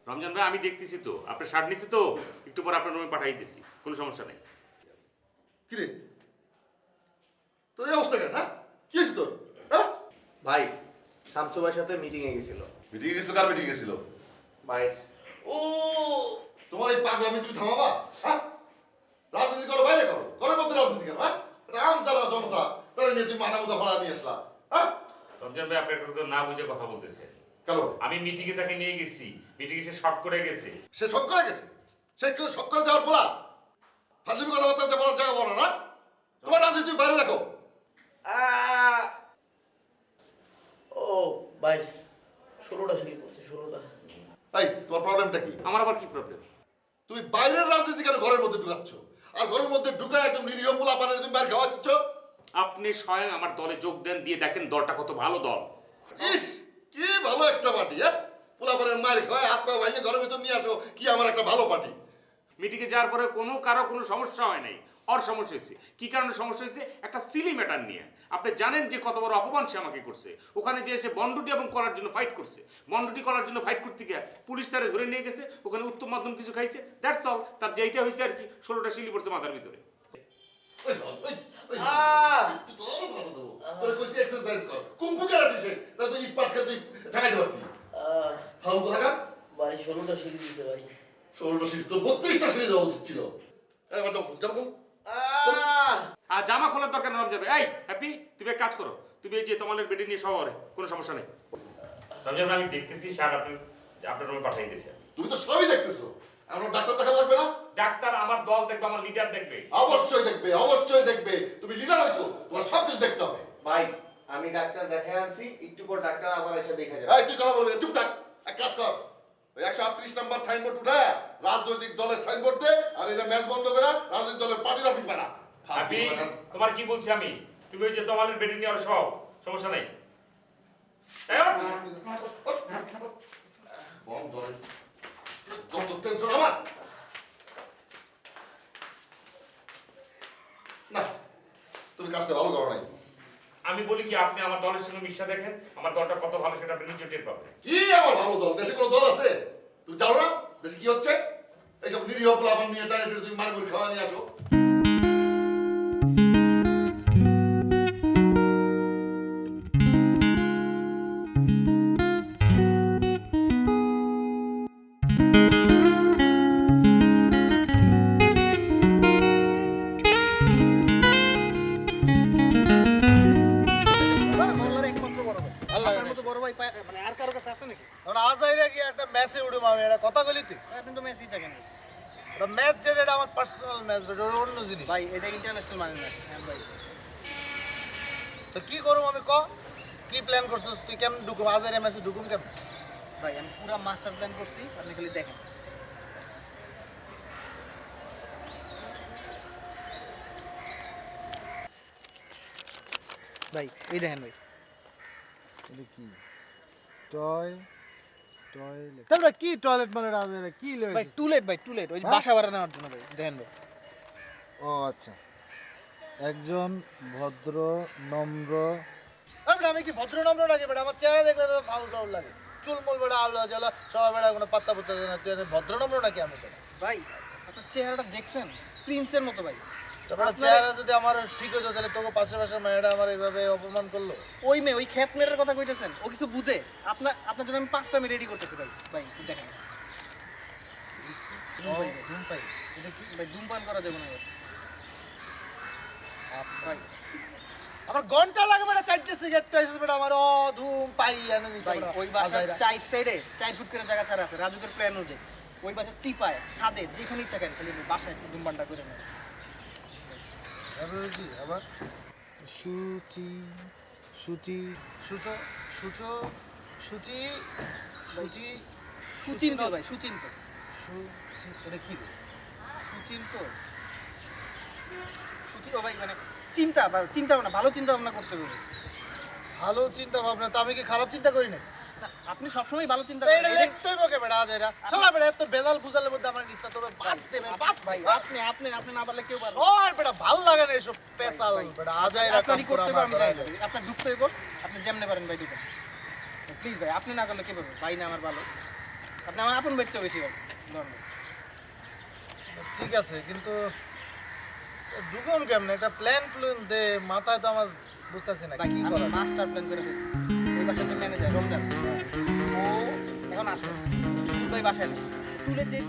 রমজান ভাই আমি দেখতেছি তো, আপনার শার্ট নিচ্ছে তো, একটু পর আপনার রুমে পাঠাই দিচ্ছি, কোনো সমস্যা নেই। কিরে তোর এই অবস্থা কেন? কি হয়েছে তোর? ভাই শামসু ভাইয়ের সাথে মিটিং এ গেছিল। মিটিং এ গেছিল? কার মিটিং গেছিল? ভাই ও তোমার এই পাগলামি তুমি থামাবা? হ্যাঁ, রাজনীতি করো বাইরে করো, ঘরের মধ্যে রাজনীতি করো। হ্যাঁ, রাম যারা জনতা তারা নিয়ে তুমি মাথা মুথা ভাড়া নিয়ে আসলা। হ্যাঁ রমজান ভাই আপনার তো না বুঝে কথা বলতেছে। কেন? আমি মিটিংয়ে তাকে নিয়ে গেছি, মিটিংয়ে সে শক করে গেছে। সে শক করে গেছে? সে কেউ শক করে যাওয়ার পড়া? ফাজলিমি কথাবার্তা বলার জায়গা বলো না। তোমার রাজনীতি বাইরে রাখো। ও ভাই 16টা সিঁড়ি করছে, 16টা। এই তোমার প্রবলেমটা কি? আমার আবার কি প্রবলেম? তুমি বাইরের রাজনীতি কেন ঘরের মধ্যে ঢুকাচ্ছ? আর ঘরের মধ্যে ঢুকায় একদম নিরীহ পোলা পানের তুমি বাইরে খাওয়া দিচ্ছ। আপনি স্বয়ং আমার দলে যোগ দেন, দিয়ে দেখেন দলটা কত ভালো দল। ইস কি ভালো একটা পার্টি, হ্যাঁ? পোলা পানের মার খাওয়ায় হাত পা ভাঙে ঘরের ভিতর নিয়ে আসো, কি আমার একটা ভালো পার্টি। মিটিংয়ে যাওয়ার পরে কারো কোনো সমস্যা হয় নাই। ওর সমস্যা হয়েছে কি কারণে সমস্যা হয়েছে? একটা সিলি ম্যাটার নিয়ে। আপনি জানেন যে কত বড় অপমান সে আমাকে করছে। ওখানে যে এসে বন্ডুটি এবং করার জন্য ফাইট করছে, বন্ডুটি করার জন্য ফাইট করতে গিয়ে পুলিশ তারে ধরে নিয়ে গেছে, ওখানে উত্তম মাধ্যম কিছু খাইছে, দ্যাটস অল। তার যেইটা হয়েছে আর কি, 16টা সিলি পড়ছে মাথার ভিতরে। তোরে কইছি এক্সারসাইজ কর, কুম্ফু ক্যারাটে শেখ, তা তুই ইট পাট খেলে তুই ঠেকাইতে পারতি। ফালতু লাগা ভাই 16টা সিলি দিছে ভাই। 16টা সিঁড়ি তো 32টা সিঁড়ি দেওয়া উচিত ছিল। এবার যাও যাও। আর জামা খোলার দরকার নাম যাবে। এই হ্যাপি, তুমি এক কাজ করো, তুমি এই যে তোমাদের বেডে নিয়ে শহরে, কোনো সমস্যা নেই। রমজান আমি দেখতেছি স্যার আপনার রুমে পাঠিয়ে দিয়েছে। তুমি তো সবই দেখতেছো, আমার ডাক্তার দেখা লাগবে না? ডাক্তার আমার দল দেখবে, আমার লিডার দেখবে। অবশ্যই দেখবে, অবশ্যই দেখবে। তুমি লিডার হইছো, তোমার সব কিছু দেখতে হবে। ভাই আমি ডাক্তার দেখাই আনছি, একটু পর ডাক্তার আবার এসে দেখা যাবে। এই তুই কথা বলবি না, চুপ থাক। এক কাজ কর, ওই 138 নাম্বার সাইনবোর্ড উঠায় রাজনৈতিক দলের সাইনবোর্ড দে, আর এটা ম্যাচ বন্ধ করে রাজনৈতিক দলের পার্টির অফিস বানা। হ্যাপি, তোমার কি বলছি আমি? তুমি ওই যে তোমাদের বেডে নিয়ে সব সমস্যা নেই। বন্ধ করে কত টেনশন আমার। না তুমি কাজটা ভালো করো নাই। আমি বলি কি, আপনি আমার দলের সঙ্গে মিশা দেখেন, আমার দলটা কত ভালো সেটা আপনি নিজে টের পাবেন। কি আমার ভালো দল? দেশে কোনো দল আছে? তুমি জানো না দেশে কি হচ্ছে? এইসব নিরীহ পোলাপান নিয়ে টানে ফিরে তুমি মারমুড়ি খাওয়া নিয়ে আসো। একটা ম্যাচে উঠুম আমি, এটা কথা বলি তুই? আপনি তো মেসেই থাকেন ম্যাচ যেটা এটা আমার পার্সোনাল ম্যাচ, এটা অন্য জিনিস ভাই, এটা ইন্টারন্যাশনাল মানে না। হ্যাঁ ভাই, তো কি করুম আমি? ক কি প্ল্যান করছিস তুই? কেমন ঢুকুম আজারে ম্যাচে? ঢুকুম কেমন? ভাই আমি পুরো মাস্টার প্ল্যান করছি, আপনি খালি দেখেন। ভাই এই দেখেন ভাই, এটা কি টয় টয়লেট? তাহলে কি টয়লেট মানে রাজারে কি লইছিস? ভাই টুলেট, ভাই টুলেট, ওই বাসা ভাড়া নেওয়ার জন্য ভাই। দেখেন ভাই। ও আচ্ছা, একজন ভদ্র নম্র। তারপরে আমি কি ভদ্র নম্র নাকি বেটা? আমার চেহারা দেখলে তো ফাউল ফাউল লাগে, চুলমুল বেটা আওলা জ্বালা সবাই বেটা কোনো পাত্তা পুত্তা দেয় না। তুই ভদ্র নম্র নাকি আমি বেটা? ভাই আপনার চেহারাটা দেখছেন, প্রিন্সের মতো ভাই। তারপরে চেহারা যদি আমার ঠিক হতো তাহলে তোকে পাশে পাশে মেয়েটা আমার এইভাবে অপমান করলো। ওই মেয়ে, ওই খ্যাত মেয়ের কথা কইতেছেন, ও কিছু বুঝে? আপনার জন্য আমি 5টা মেয়ে রেডি করতেছি ভাই। ভাই দেখেন, ধূমপাই, এটা কি ভাই? ধূমপান করা যাবে না ভাই। আমার ঘন্টা লাগে বেটা 4টে সিগারেট চাইছিস বেটা আমার। ও ধুম পাই আনে নি ভাই। ওই বাসার 4 সাইডে 4 ফুট করে জায়গা ছাড়া আছে, রাজুকের প্ল্যান অনুযায়ী। ওই বাসার চিপায় ছাদে যেখানে ইচ্ছা করেন, খালি বাসায় একটু ধূমপানটা করে নেন। কি আবার সুচি সুচি সুচো সুচো সুচি সুচি সুচিন্ত ভাই, সুচিন্ত। সুচি এটা কি রে? সুচিন্ত সুচি ও ভাই, মানে চিন্তা ভাবনা, ভালো চিন্তা ভাবনা করতে হবে। ভালো চিন্তা ভাবনা? তো আমি কি খারাপ চিন্তা করি না? আপনি সবসময় ভালো চিন্তা এটা করেন। লিখতেই বকে বেটা আজ এরা সারা বেটা এত বেলাল বুজালের মধ্যে আমার নিস্তা তবে বাদ দেবে বাদ ভাই। আপনি না পারলে কেউ পারবে। সর বেটা ভাল লাগে না এসব পেশাল বেটা আজ এরা কাম আপনারই করতে করে হবে, আমি জানি না। আপনার ঢুকতে হইব, আপনি যেমনে পারেন ভাই ঢুকেন প্লিজ ভাই। আপনি না করলে কে পারবে? ভাই না আমার ভালো, আপনি আমার আপন ব্যক্তি বেশি ভাই। ঠিক আছে, কিন্তু ঢুকুন কেমন? একটা প্ল্যান দে মাথায় তো আমার বুঝতেছি না কি করা। মাস্টার প্ল্যান করে ফেলছি। ওই বাসার যে ম্যানেজার রমজান, ও এখন আসে, ভাই বাসায় না। টুলের যেই